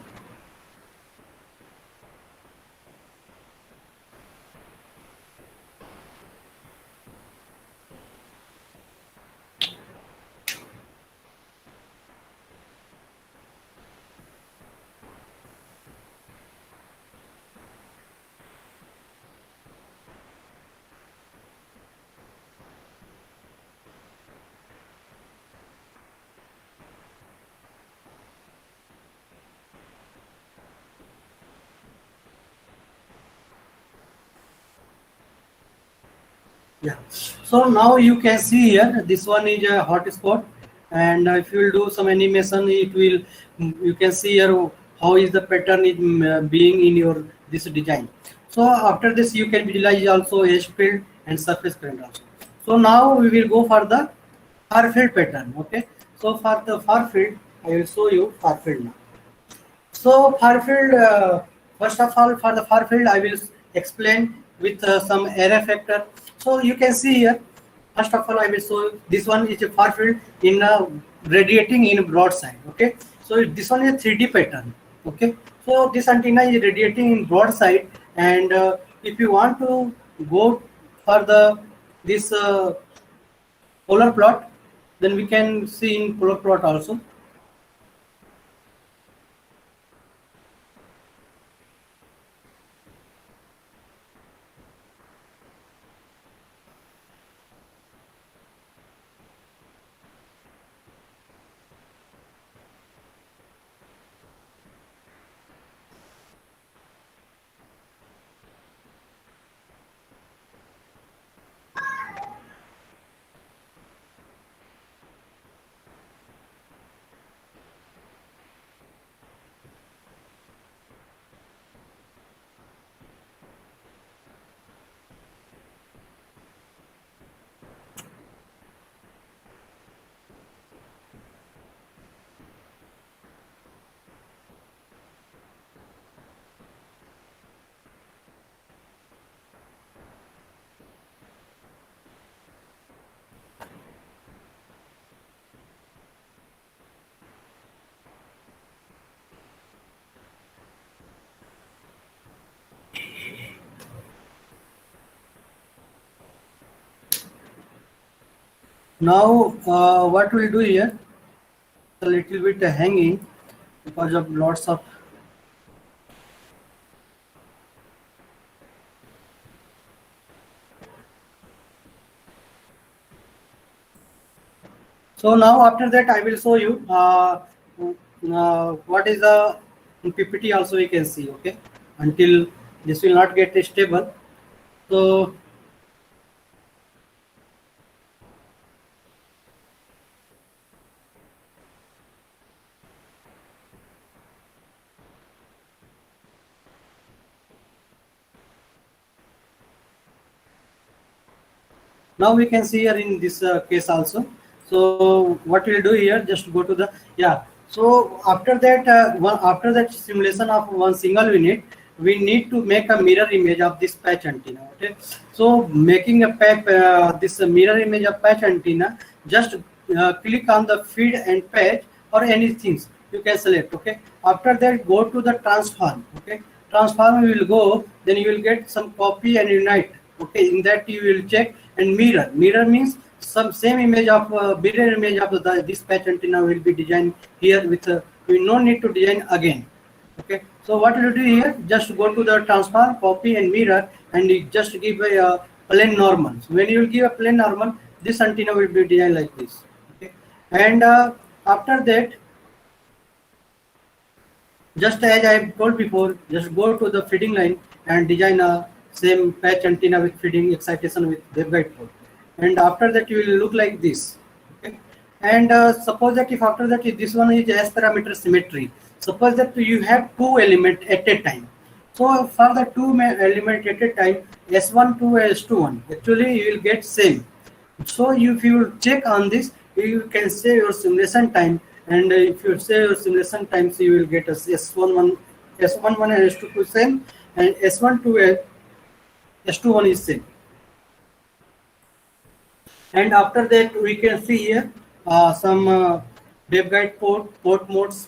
Yeah. So now you can see here, this one is a hotspot, and if you will do some animation, it will you can see here how is the pattern is being in your this design. So after this, you can visualize also edge field and surface current also. So now we will go for the far field pattern. Okay. So for the far field, I will show you far field now. So far field, first of all, for the far field, I will explain with some array factor. So you can see here, first of all, I will show this one is a far field in radiating in broadside. Okay, so this one is a 3D pattern. Okay, so this antenna is radiating in broadside, and if you want to go for the this polar plot, then we can see in polar plot also. Now, what we'll do here, a little bit hanging because of lots of. So now after that, I will show you what is the in PPT also you can see. Okay, until this will not get stable. So now we can see here in this case also. So what we'll do here, just go to the, yeah. So after that, after that simulation of one single unit, we need to make a mirror image of this patch antenna. Okay, so making a this mirror image of patch antenna, just click on the feed and patch or anything you can select. Okay, after that go to the transform. Okay, transform you will go, then you will get some copy and unite. Okay, in that you will check and mirror means some same image of mirror image of the this patch antenna will be designed here with we no need to design again. Okay, so what you do here, just go to the transform, copy and mirror, and you just give a plain normal. So when you give a plain normal, this antenna will be designed like this. Okay, and after that, just as I have told before, just go to the feeding line and design a same patch antenna with feeding excitation with waveguide port. And after that, you will look like this. Okay. And suppose that if after that, if this one is S parameter symmetry, suppose that you have two elements at a time. So for the two element at a time, S1 to S21, actually you will get same. So if you check on this, you can say your simulation time, and if you say your simulation time, so you will get a S11, S11 and S22 same, and S1 to S21 is same. And after that, we can see here some waveguide port modes.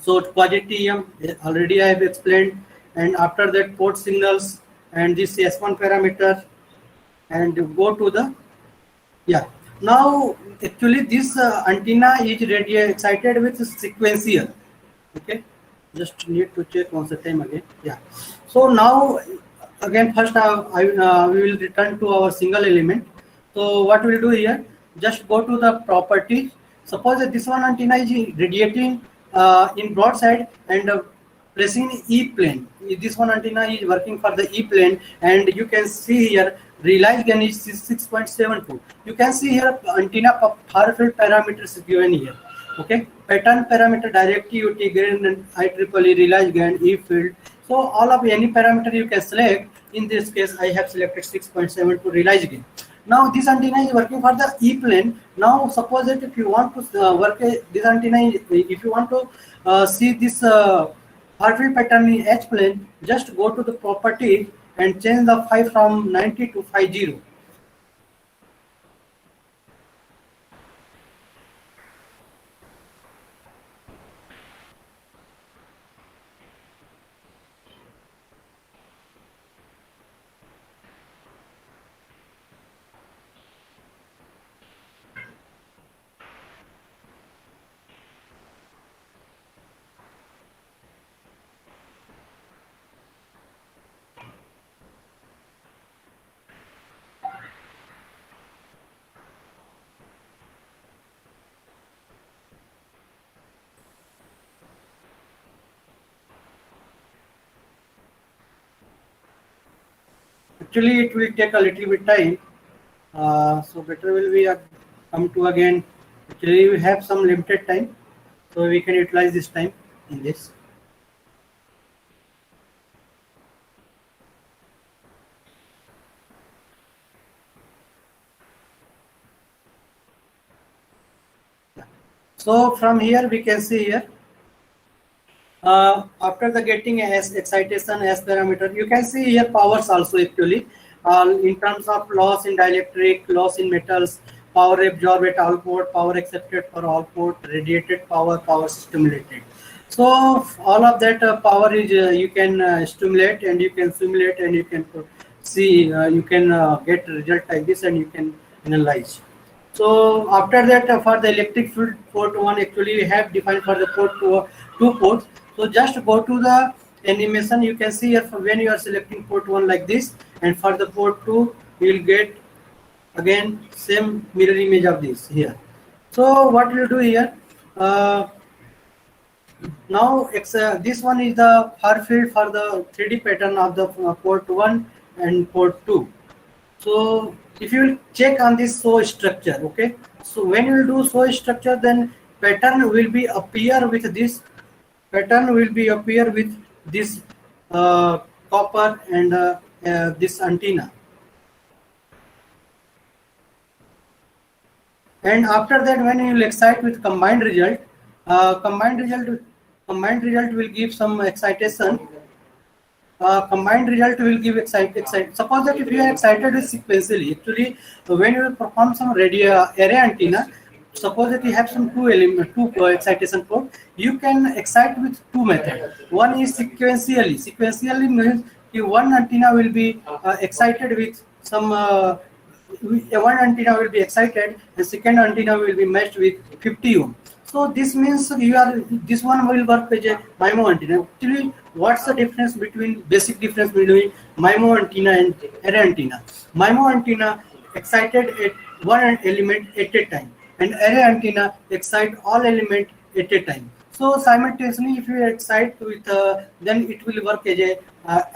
So quasi TM already I have explained, and after that port signals and this S1 parameter, and go to the, yeah. Now actually this antenna is excited with sequential. Okay, just need to check once a time again. Yeah. So now again first we will return to our single element. So what we'll do here, just go to the properties. Suppose that this one antenna is radiating in broadside and placing in E plane. This one antenna is working for the E plane, and you can see here realized gain is 6.72. You can see here antenna far field parameters is given here. Okay, pattern parameter, directivity, gain, and IEEE, realized gain, E field. So all of any parameter you can select. In this case, I have selected 6.72 realized gain. Now this antenna is working for the E plane. Now suppose that if you want to work this antenna, if you want to see this far field pattern in H plane, just go to the property and change the phi from 90 to 50. Actually, it will take a little bit time. So better will be come to again. Actually, we have some limited time, so we can utilize this time in this. So from here we can see here. After the getting S excitation S parameter, you can see here powers also actually in terms of loss in dielectric, loss in metals, power absorbed at output, power accepted for output, radiated power, power stimulated. So all of that power is you can stimulate and you can simulate and you can see you can get result like this and you can analyze. So after that, for the electric field port 1, actually we have defined for the port 2 ports. So just go to the animation. You can see here when you are selecting port 1 like this, and for the port 2, you will get again same mirror image of this here. So what we'll do here, now this one is the far field for the 3D pattern of the port 1 and port 2. So if you will check on this show structure, okay, so when you will do show structure, then pattern will be appear with this copper and this antenna. And after that, when you will excite with combined result, combined result will give some excitation. Combined result will give excite. Suppose that if you are excited with sequentially, actually when you will perform some radio array antenna, suppose that you have some two excitation port, you can excite with two methods. One is sequentially. Sequentially means one antenna will be excited with some one antenna will be excited, the second antenna will be matched with 50 ohm. So this means this one will work as a MIMO antenna. Actually, what's the difference between MIMO antenna and array antenna? MIMO antenna excited at one element at a time, and array antenna excite all element at a time. So simultaneously, if you excite with, then it will work as a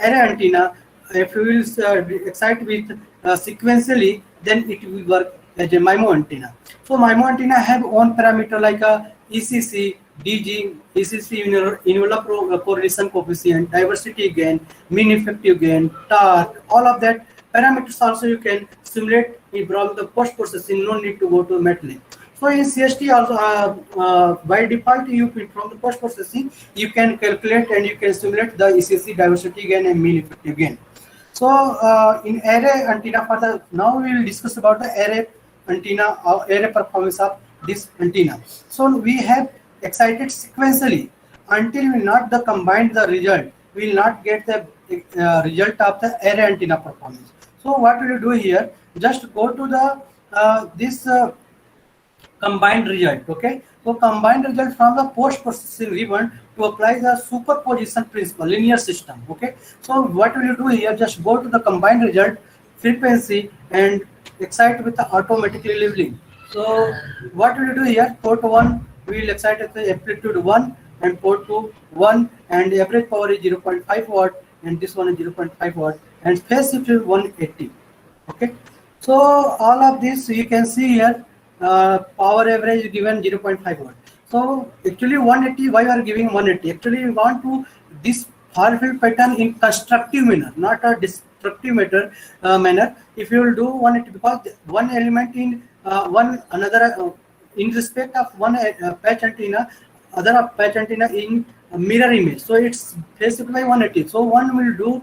array antenna. If you will excite with sequentially, then it will work as a MIMO antenna. So MIMO antenna have own parameter like a ECC, DG, ECC envelope correlation coefficient, diversity gain, mean effective gain, torque, all of that parameters also you can simulate from the post processing. No need to go to MATLAB. So in CST also by default from the post processing you can calculate and you can simulate the ECC, diversity gain and mean effective gain. So in array antenna, now we will discuss about the array antenna or array performance of this antenna. So we have excited sequentially until we not the combined the result, we will not get the result of the array antenna performance. So what will you do here? Just go to the this combined result. Okay, so combined result from the post processing ribbon to apply the superposition principle linear system. Okay, so what will you do here? Just go to the combined result frequency and excite with the automatically leveling. So what will you do here? Port 1 we will excite at the amplitude 1 and port 2 1 and the average power is 0.5 watt and this one is 0.5 watt and phase shift is 180. Okay, so all of this you can see here. Power average is given 0.5 watt. So actually 180, why are giving 180? Actually we want to this far field pattern in constructive manner, not a destructive manner. If you will do 180, because one element in in respect of one patch antenna, other patch antenna in mirror image. So it's phase shift by 180. So one will do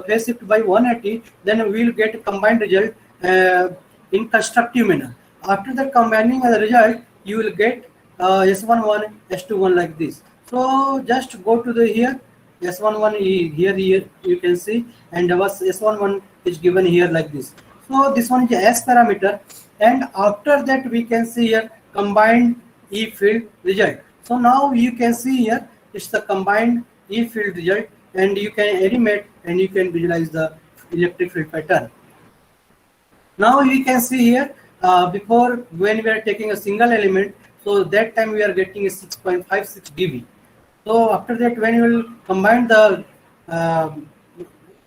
phase shift by 180, then we will get a combined result in constructive manner. After that combining the result, you will get S11, S21 like this. So just go to the here, S11 here you can see, and our S11 is given here like this. So this one is the S parameter, and after that we can see here combined E field result. So now you can see here it's the combined E field result, and you can animate and you can visualize the electric field pattern. Now you can see here. Before when we are taking a single element, so that time we are getting a 6.56 dB. So after that, when you will combine the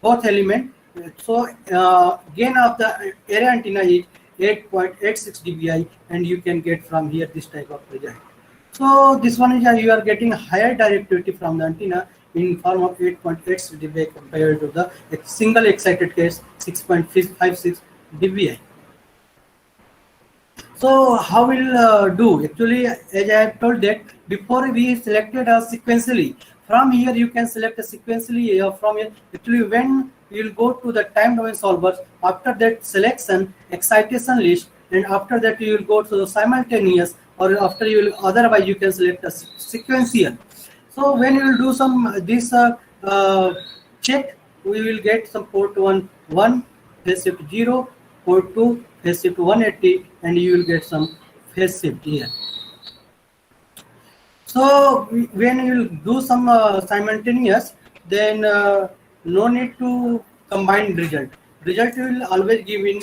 both element, so gain of the array antenna is 8.86 dBi, and you can get from here this type of result. So this one is you are getting higher directivity from the antenna in form of 8.86 dBi compared to the single excited case 6.56 dBi. So how will do? Actually, as I have told that before we selected sequentially. From here you can select a sequentially from here. Actually, when you will go to the time domain solver, after that selection excitation list, and after that you will go to the simultaneous, or after you will otherwise you can select a sequential. So when you will do some this check, we will get some port 1 1, phase shift 0, port 2, phase shift to 180, and you will get some phase shift here. So when you will do some simultaneous, then no need to combine result. Result will always give in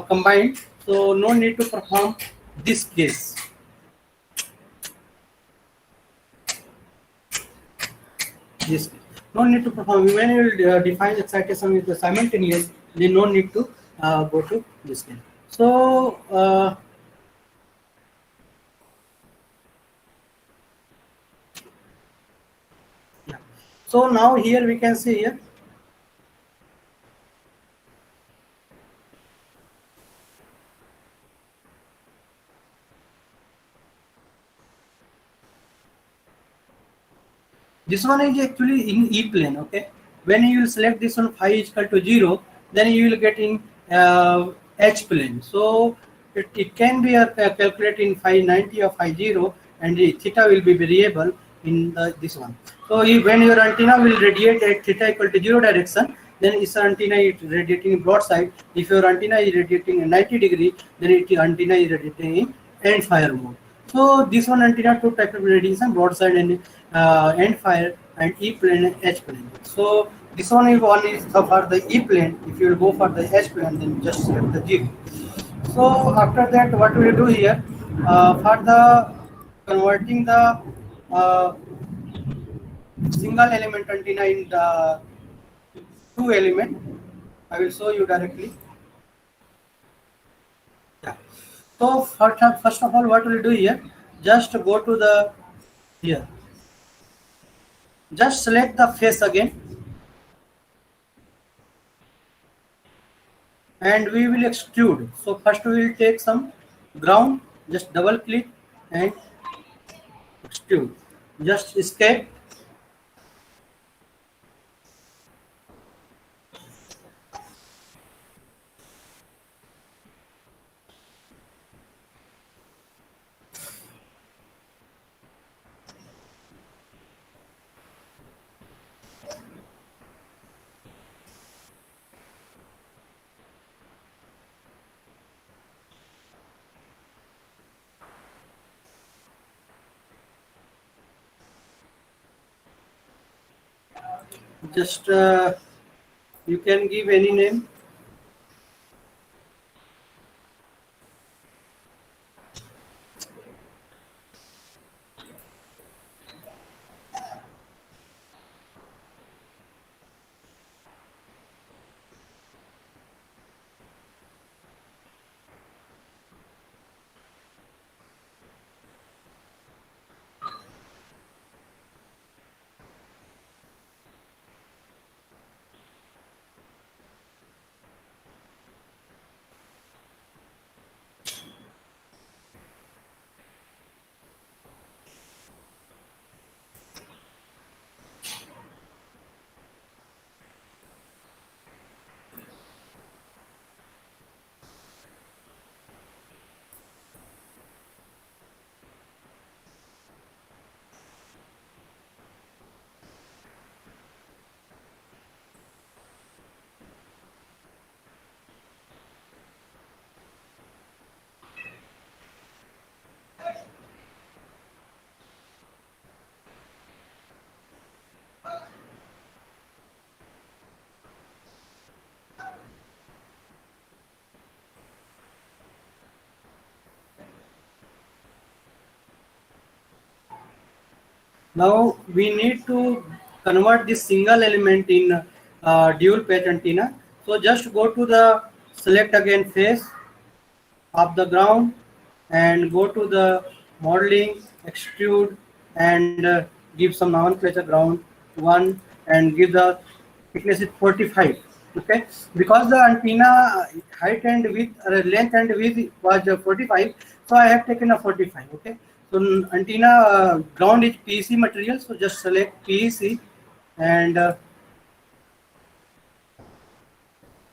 combined, so no need to perform this case. This no need to perform. When you will define excitation with the simultaneous, then no need to go to this case. So yeah. So now here we can see here. This one is actually in E plane, okay? When you will select this one phi is equal to 0, then you will get in H plane. So it can be calculated in phi 90 or phi 0, and the theta will be variable in this one. So when your antenna will radiate at theta equal to 0 direction, then its antenna is radiating broadside. If your antenna is radiating in 90 degree, then its antenna is radiating in end fire mode. So this one antenna two type of radiation, broadside and end fire, and E plane and H plane. So this one is for the E plane. If you will go for the H plane, then just select the 0. So after that, what we will do here for the converting the single element antenna in the two element, I will show you directly. Yeah. So first of all, what we will do here, just go to the here. Just select the face again, and we will extrude. So first we will take some ground, just double click and extrude. Just escape. Just you can give any name. Now we need to convert this single element in dual patch antenna. So just go to the select again face of the ground and go to the modeling, extrude, and give some nomenclature ground 1 and give the thickness is 45. Okay, because the antenna height and width, length and width was 45, so I have taken a 45. Okay, so antenna ground is PEC material, so just select PEC and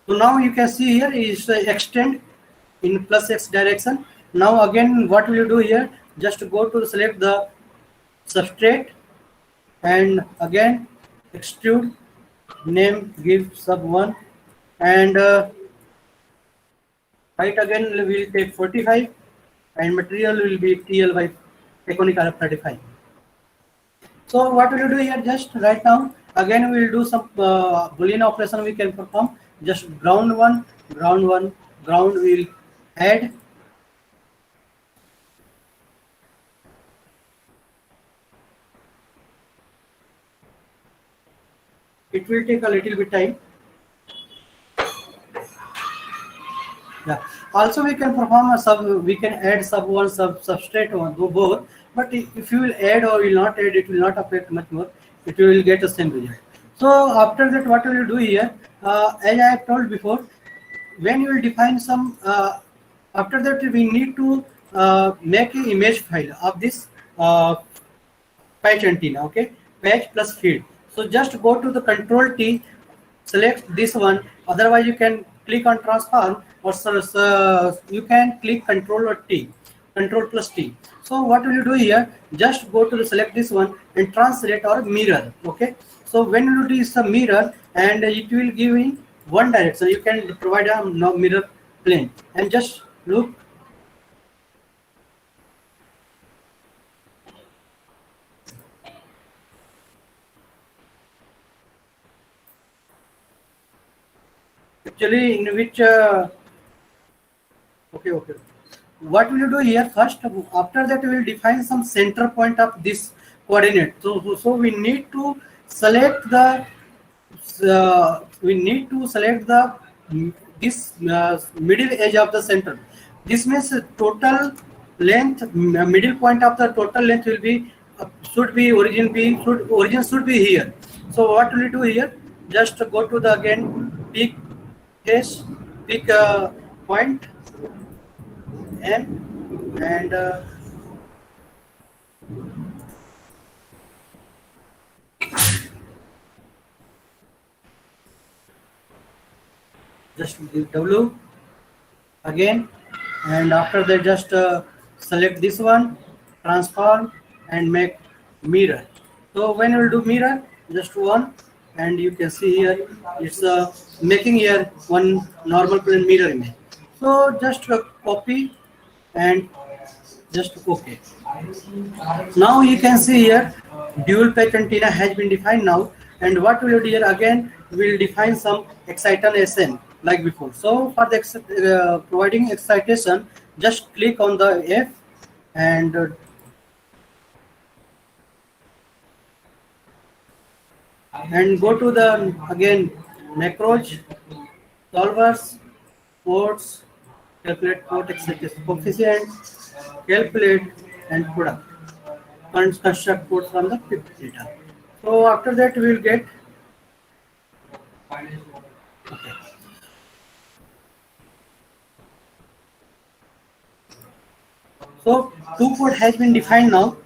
so now you can see here is extend in plus X direction. Now again, what will you do here? Just go to select the substrate and again extrude, name give sub 1 and Height again will take 45 and material will be TL by conical of 35. So what will you do here? Just right now, again we will do some Boolean operation we can perform. Just ground one, ground will add. It will take a little bit time. Yeah. Also, we can perform a sub. We can add sub one, substrate one, do both. But if you will add or will not add, it will not affect much more. It will get the same result. So after that, what will you do here? As I have told before, when you will define some. After that, we need to make an image file of this patch antenna. Okay, patch plus field. So just go to the control T, select this one. Otherwise you can click on transform, or you can click control or T, control plus T. So what will you do here? Just go to the select this one and translate or mirror. Okay, so when you do this mirror, and it will give in one direction, you can provide a mirror plane and just look. Actually, in which okay. What will you do here? First, after that, we will define some center point of this coordinate. So we need to select the this middle edge of the center. This means total length, middle point of the total length will be origin should be here. So what will you do here? Just go to the again peak case, pick a point M, and just give W again, and after that just select this one, transform and make mirror. So when you will do mirror, just one, and you can see here it's making here one normal plane mirror image. So just copy and just OK. Now you can see here dual patch antenna has been defined now, and what we will do here again, we will define some exciton SN like before. So for the providing excitation, just click on the F and go to the again macros, solvers, ports, calculate port excitation coefficient, calculate and product. Construct port from the data. So after that we will get okay. So two port has been defined now.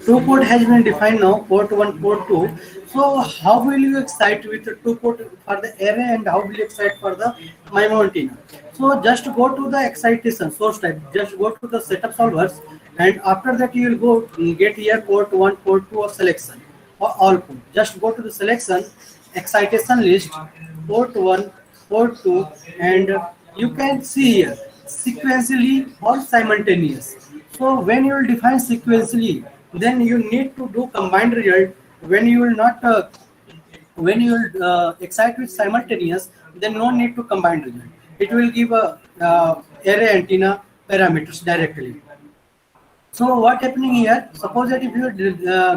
Two port has been defined now, port 1, port 2. So how will you excite with the two port for the array, and how will you excite for the MIMO antenna? So just go to the excitation source type, just go to the setup solvers, and after that you will go get here port 1, port 2 of selection or all port. Just go to the selection, excitation list, port 1, port 2, and you can see here sequentially or simultaneous. So when you will define sequentially, then you need to do combined result. When you will not when you will excite with simultaneous, then no need to combine result. It will give a array antenna parameters directly. So what happening here? Suppose that if you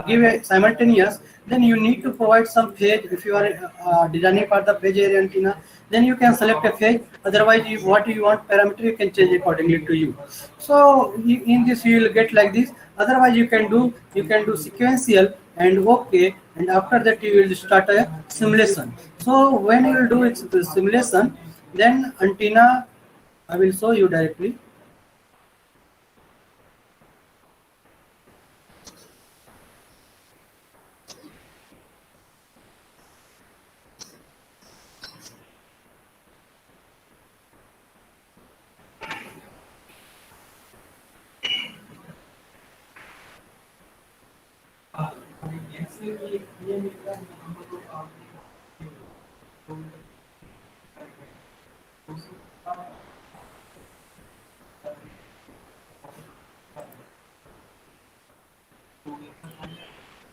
give a simultaneous, then you need to provide some phase. If you are designing for the phase area antenna, then you can select a phase. Otherwise, what you want parameter, you can change accordingly to you. So in this you will get like this. Otherwise, you can do sequential and OK, and after that you will start a simulation. So when you will do its simulation, then antenna I will show you directly.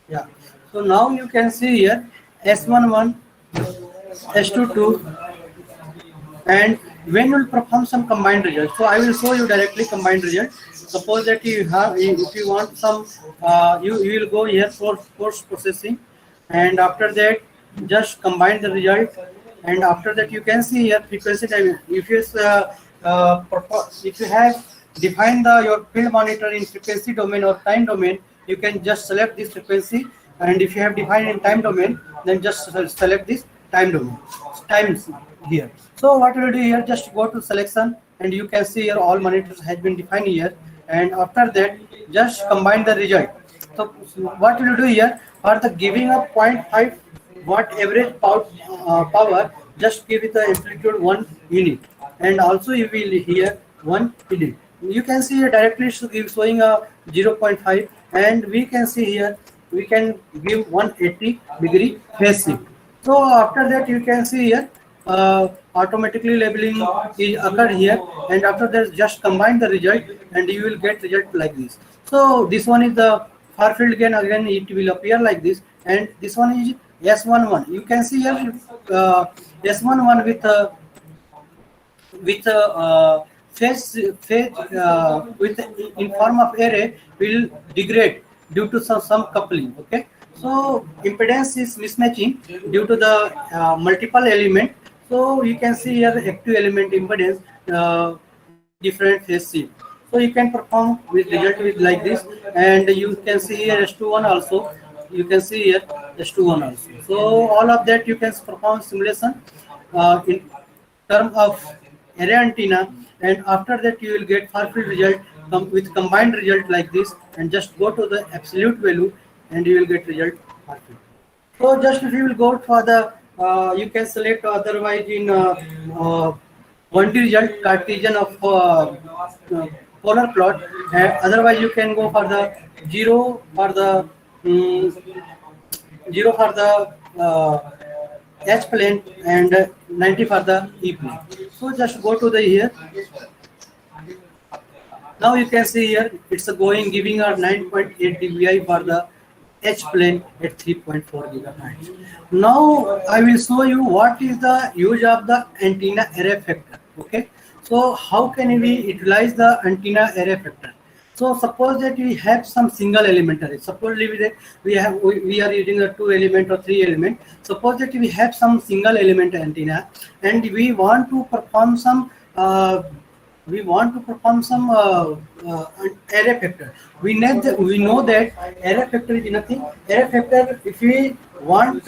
Yeah. So now you can see here S11, S22, and when you will perform some combined result. So I will show you directly combined result. Suppose that you have, if you want some, you will go here for post processing, and after that just combine the result, and after that you can see here frequency time. If you have defined your field monitor in frequency domain or time domain, you can just select this frequency, and if you have defined in time domain, then just select this time domain times here. So what we will do here, just go to selection, and you can see here all monitors has been defined here, and after that just combine the result. So what we will do here, for the giving a 0.5 watt average power, just give it the amplitude 1 unit, and also you will here 1 unit. You can see here directly showing a 0.5, and we can see here we can give 180-degree phase shift. So after that you can see here automatically labeling is occurred here, and after that just combine the result, and you will get result like this. So this one is the far field gain, again it will appear like this, and this one is S11. You can see here S11 with phase with in form of array will degrade due to some coupling. Okay, so impedance is mismatching due to the multiple element. So you can see here active element impedance with different phase shift. So you can perform with result with like this, and you can see here S21 also. You can see here S21 also. So all of that you can perform simulation in term of array antenna, and after that you will get far field result with combined result like this, and just go to the absolute value, and you will get result far field. So just if you will go for the you can select otherwise in 1D result Cartesian of polar plot, and otherwise you can go for the 0 for the 0 for the H plane, and 90 for the E plane. So just go to the here. Now you can see here it's going giving a 9.8 dBi for the H plane at 3.4 gigahertz. Now I will show you what is the use of the antenna array factor. Okay, so how can we utilize the antenna array factor? So suppose that we have some single element array. Suppose we are using a 2 element or 3 element. Suppose that we have some single element antenna, and we want to perform some array factor. We know that array factor is nothing. Array factor, if we want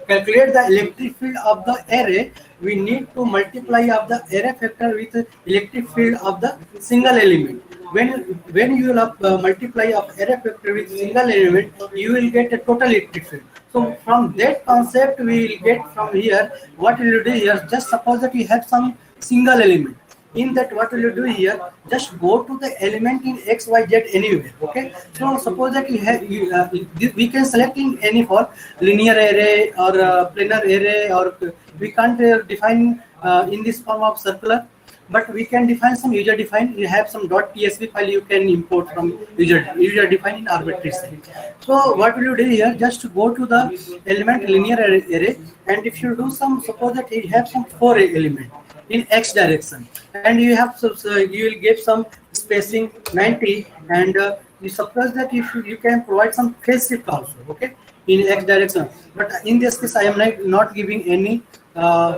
calculate the electric field of the array, we need to multiply of the array factor with electric field of the single element. When you will multiply of array factor with single element, you will get a total electric field. So from that concept we will get from here, what will you do here, just suppose that we have some single element. In that, what will you do here, just go to the element in X, Y, Z anywhere. Okay, so suppose that we can select in any form, linear array or planar array, or we can't define in this form of circular, but we can define some user defined. You have some .tsv file you can import from user defined in arbitrary set. So what will you do here, just go to the element linear array, and if you do some, suppose that you have some 4 element in X direction, and you have you will give some spacing 90, and you suppose that if you can provide some phase shift also, okay, in X direction. But in this case I am not giving any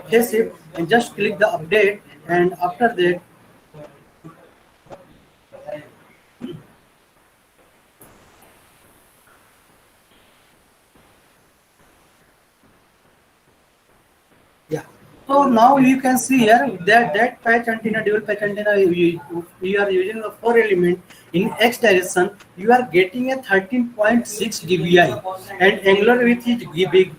phase shift, and just click the update, and after that yeah. So now you can see here that patch antenna, dual patch antenna, we are using a 4 element in X direction. You are getting a 13.6 dBi, and angular width is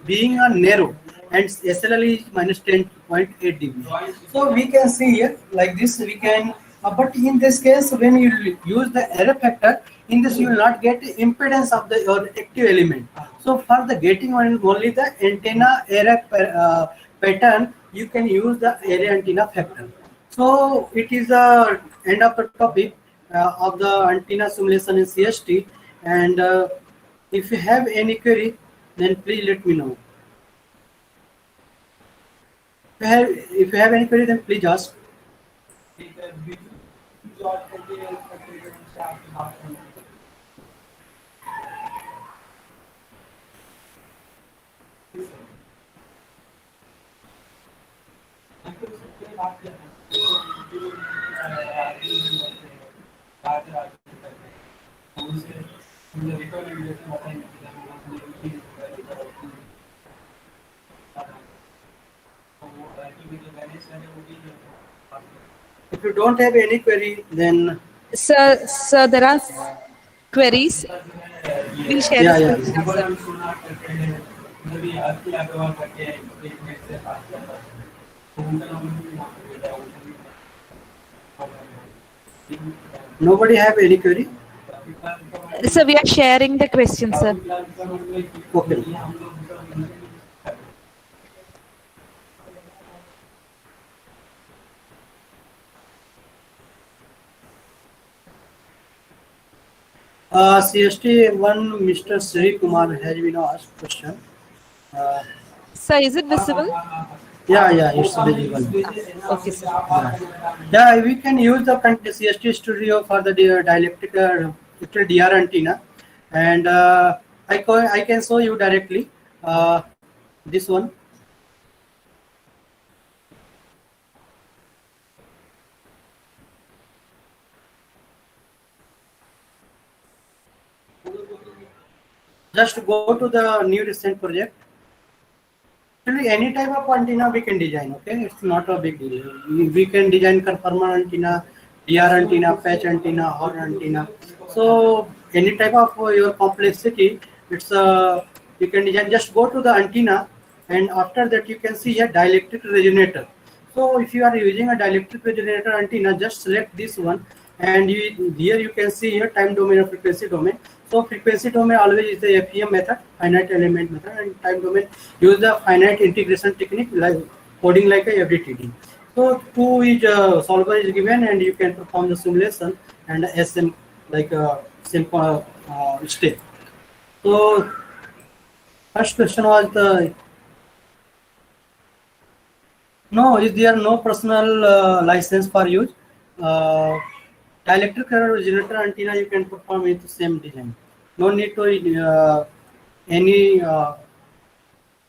being a narrow, and SLL is minus 10.8 dBi. So we can see here like this. We can, but in this case, when you use the array factor, in this you will not get impedance of the your active element. So for the getting only the antenna array pattern, you can use the array antenna factor. So it is the end of the topic of the antenna simulation in CST, and If you have any query, then please let me know. If you have any query, then please ask. If you don't have any query, then Sir, there are queries. We'll share the yeah. screen now, sir. Nobody have any query? So we are sharing the questions, sir. Okay. CST1 Mr. Sri Kumar has been asked question. Sir, is it visible? Yeah, it's visible. Okay, sir. Yeah, we can use the CST Studio for the dialectical DR antenna, and I can show you directly this one. Just go to the new recent project. Actually, any type of antenna we can design. Okay, it's not a big deal. We can design conformal antenna, DR antenna, patch antenna, horn antenna. So any type of your complexity, it's you can design. Just go to the antenna, and after that you can see a dielectric resonator. So if you are using a dielectric resonator antenna, just select this one, and here you can see here time domain or frequency domain. So frequency domain always is the FEM method, finite element method, and time domain use the finite integration technique like coding like a FDTD. So two is solver is given, and you can perform the simulation and SM like a simple step. So first question was the no, is there no personal license for use? Dielectric resonator antenna you can perform with the same design. No need to any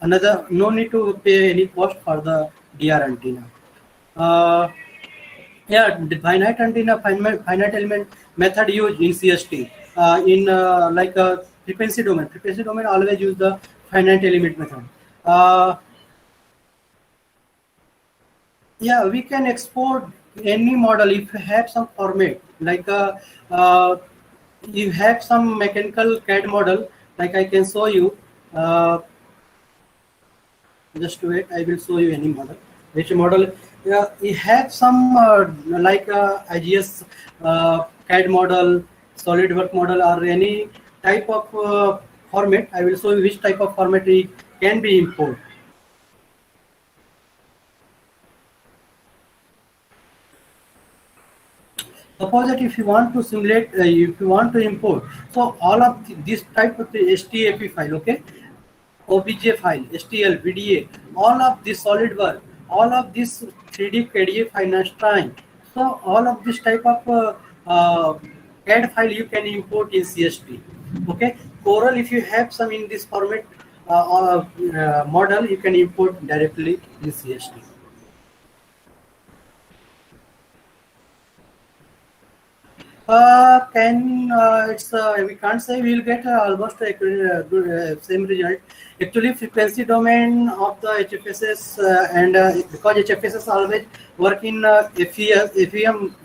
no need to pay any cost for the DR antenna. Yeah, the finite antenna, finite element method used in CST in like a frequency domain. Frequency domain always use the finite element method. Yeah, we can export any model if you have some format like you have some mechanical CAD model, like I can show you. Just wait, I will show you any model. Which model? You have some like IGS CAD model, SolidWorks model, or any type of format. I will show you which type of format it can be imported. Suppose that if you want to simulate, if you want to import, so all of this type of the STAP file, okay, OBJ file, STL, VDA, all of this SolidWorks, all of this 3D KDA finance time. So all of this type of CAD file you can import in CST. Okay, Coral, if you have some in this format model, you can import directly in CST. It's we can't say we'll get almost a good same result. Actually, frequency domain of the HFSS and because HFSS always work in FEM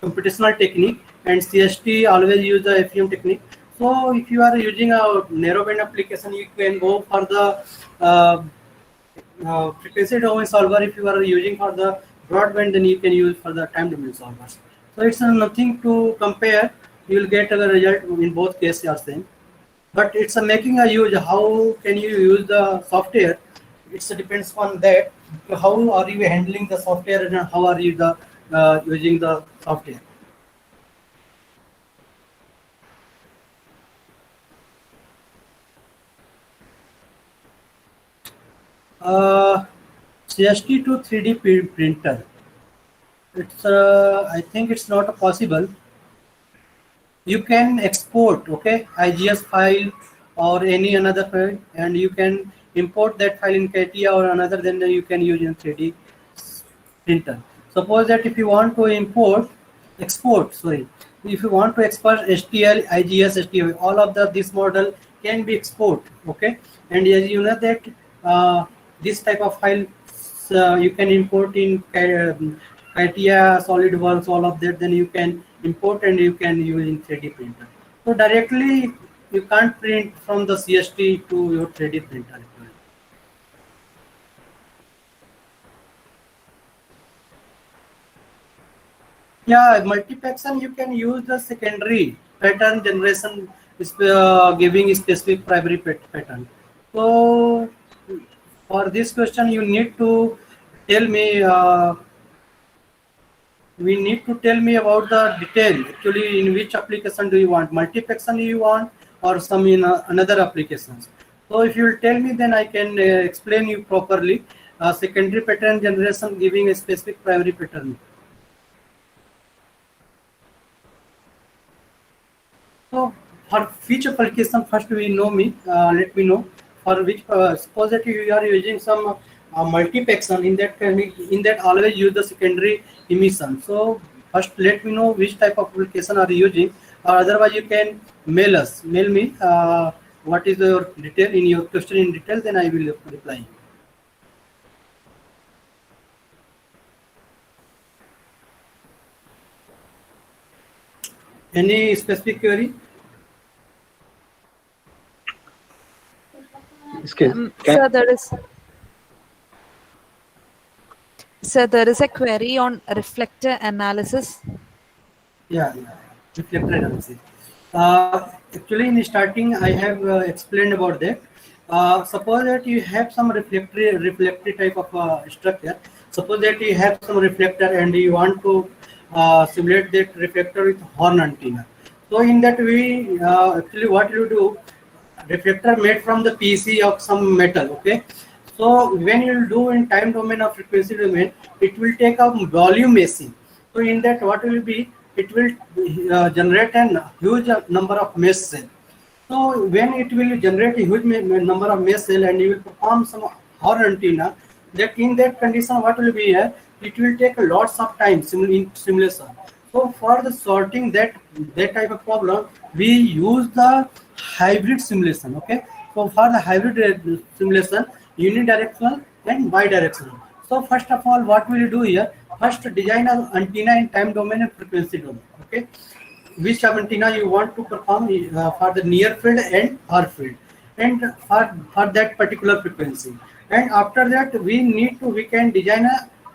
computational technique, and CST always use the FEM technique. So if you are using a narrowband application, you can go for the frequency domain solver. If you are using for the broadband, then you can use for the time domain solvers. So it's nothing to compare. You will get a result in both cases are same. But it's making a use. How can you use the software? It depends on that. How are you handling the software and how are you using the software? CST to 3D printer. It's I think it's not possible. You can export, okay, IGS file or any another file, and you can import that file in CATIA or another, then you can use in 3D printer. Suppose that if you want to export, sorry, if you want to export STL, IGS, STL, all of this model can be export, okay. And as you know that this type of file you can import in CATIA, SolidWorks, all of that, then you can import and you can use in 3D printer. So directly you can't print from the CST to your 3D printer. Yeah, multiplexing, you can use the secondary pattern generation, giving specific primary pattern. So for this question, you need to tell me. We need to tell me about the detail. Actually, in which application do you want? Multiplexing you want, or some in another applications? So if you will tell me, then I can explain you properly. Secondary pattern generation giving a specific primary pattern. So for which application, first we know me, let me know for which, suppose that you are using some multiplexer, in that always use the secondary emission. So first let me know which type of application are you using, or otherwise you can mail me what is your detail in your question in detail, then I will reply. Any specific query? Sir, there is a query on reflector analysis. Yeah. Reflector analysis. Actually, in starting, I have explained about that. Suppose that you have some reflectory type of structure. Suppose that you have some reflector and you want to simulate that reflector with horn antenna. So in that we actually what you do, reflector made from the PC of some metal, okay. So when you do in time domain or frequency domain, it will take a volume meshing. So in that what will be, it will generate a huge number of mesh cell. So when it will generate a huge number of mesh cell and you will perform some horn antenna, that in that condition what will be here, it will take lots of time in simulation. So for the sorting that type of problem, we use the hybrid simulation, okay. So for the hybrid simulation, unidirectional and bidirectional. So first of all, what will you do here? First, design an antenna in time domain and frequency domain, okay. Which antenna you want to perform for the near field and far field, and for that particular frequency. And after that, we can design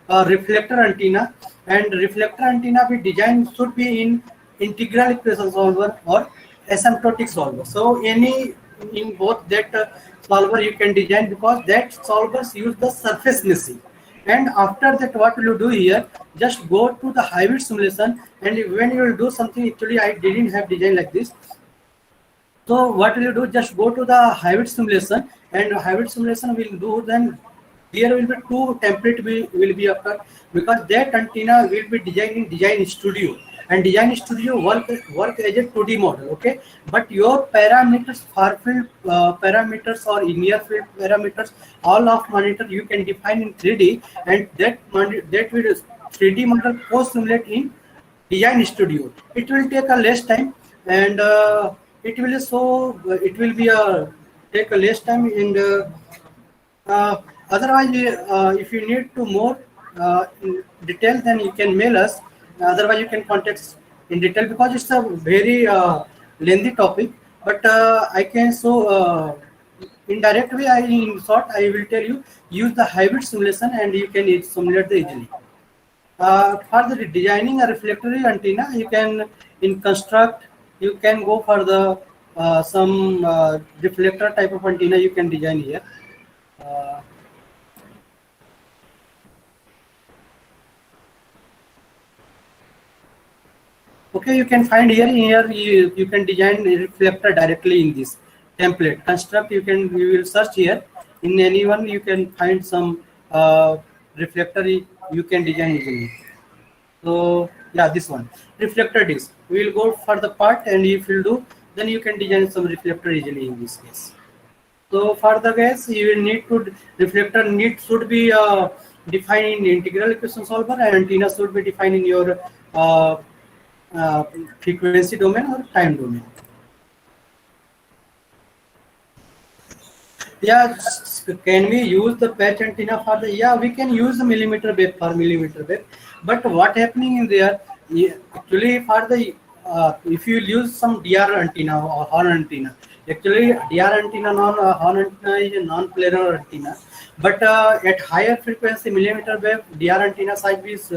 a reflector antenna, and reflector antenna we design should be in integral equation solver or asymptotic solver. So any in both that solver you can design, because that solvers use the surface meshing. And after that, what will you do here? Just go to the hybrid simulation, and when you will do something, actually I didn't have design like this. So what will you do? Just go to the hybrid simulation, and hybrid simulation will do, then there will be two template will be occur, because that antenna will be designed in design studio, and design studio work as a 2D model, okay. But your parameters, far field parameters or near field parameters, all of monitor you can define in 3D, and that will 3D model post simulate in design studio. It will take a less time, and it will be a take a less time, and otherwise if you need to more in detail, then you can mail us. Otherwise you can contact in detail, because it's a very lengthy topic, but I can in direct way, in short I will tell you, use the hybrid simulation and you can simulate the easily. For the designing a reflectory antenna, you can in construct, you can go for the some reflector type of antenna you can design here. Okay, you can find here you can design a reflector directly in this template construct. You will search here in anyone you can find some uh, reflector you can design easily. So yeah, this one reflector disc. We will go for the part, and if you do, then you can design some reflector easily in this case. So for the case, you will need to reflector need should be defined in integral equation solver, and antenna should be defined in your uh, uh, frequency domain or time domain. Yeah, can we use the patch antenna for the? Yeah, we can use the millimeter wave for millimeter wave. But what happening in there? Actually, for the if you use some DR antenna or horn antenna, actually DR antenna non horn antenna is a non-planar antenna. But at higher frequency millimeter wave, DR antenna size is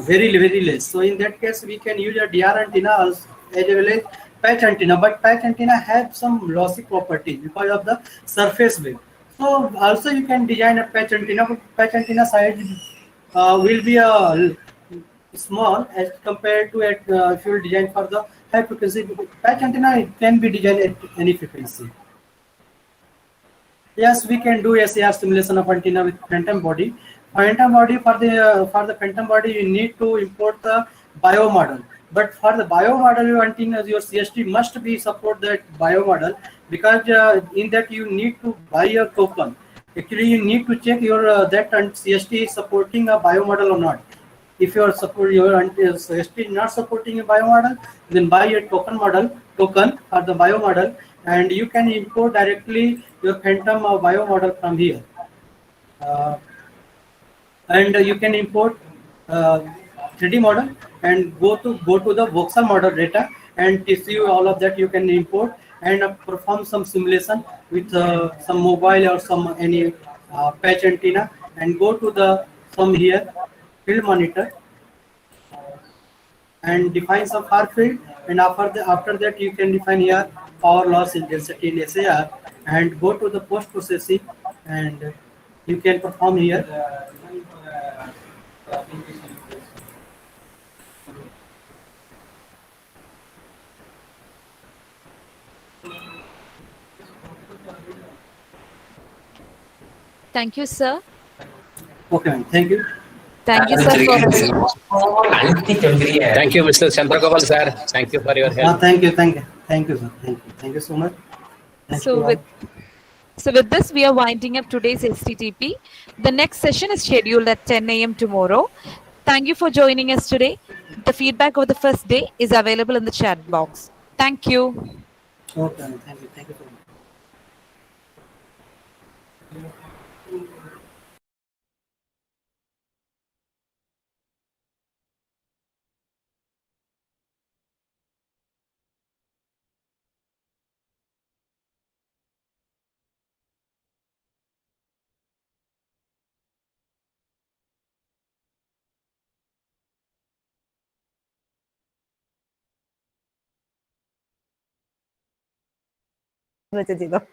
very less. So in that case, we can use a DR antenna as well as patch antenna, but patch antenna have some lossy properties because of the surface wave. So also you can design a patch antenna, but patch antenna size will be small as compared to if you design for the high frequency. Patch antenna it can be designed at any frequency. Yes, we can do SAR simulation of antenna with phantom body. Phantom body for the phantom body, you need to import the bio model. But for the bio model, your antenna, your CST must be support that bio model, because in that you need to buy a token. Actually, you need to check your that CST is supporting a bio model or not. If your CST is not supporting a bio model, then buy a token for the bio model, and you can import directly your phantom bio model from here. Uh, and you can import uh, 3D model and go to the voxel model data, and TCU all of that you can import, and perform some simulation with some mobile or some any patch antenna, and go to the some here field monitor and define some far field, and after that you can define here power loss intensity in SAR, and go to the post processing, and you can perform here. Thank you, sir. Okay, ma'am. Thank you. Thank you, sir, Thank you, Mr. Chandragopal sir. Thank you for your help. Thank you, sir. Thank you so much. Thank So you all. with this, we are winding up today's STTP. The next session is scheduled at 10 a.m. tomorrow. Thank you for joining us today. The feedback of the first day is available in the chat box. Thank you. Okay, ma'am. Thank you so much.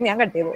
ഞാൻ cut ചെയ്തു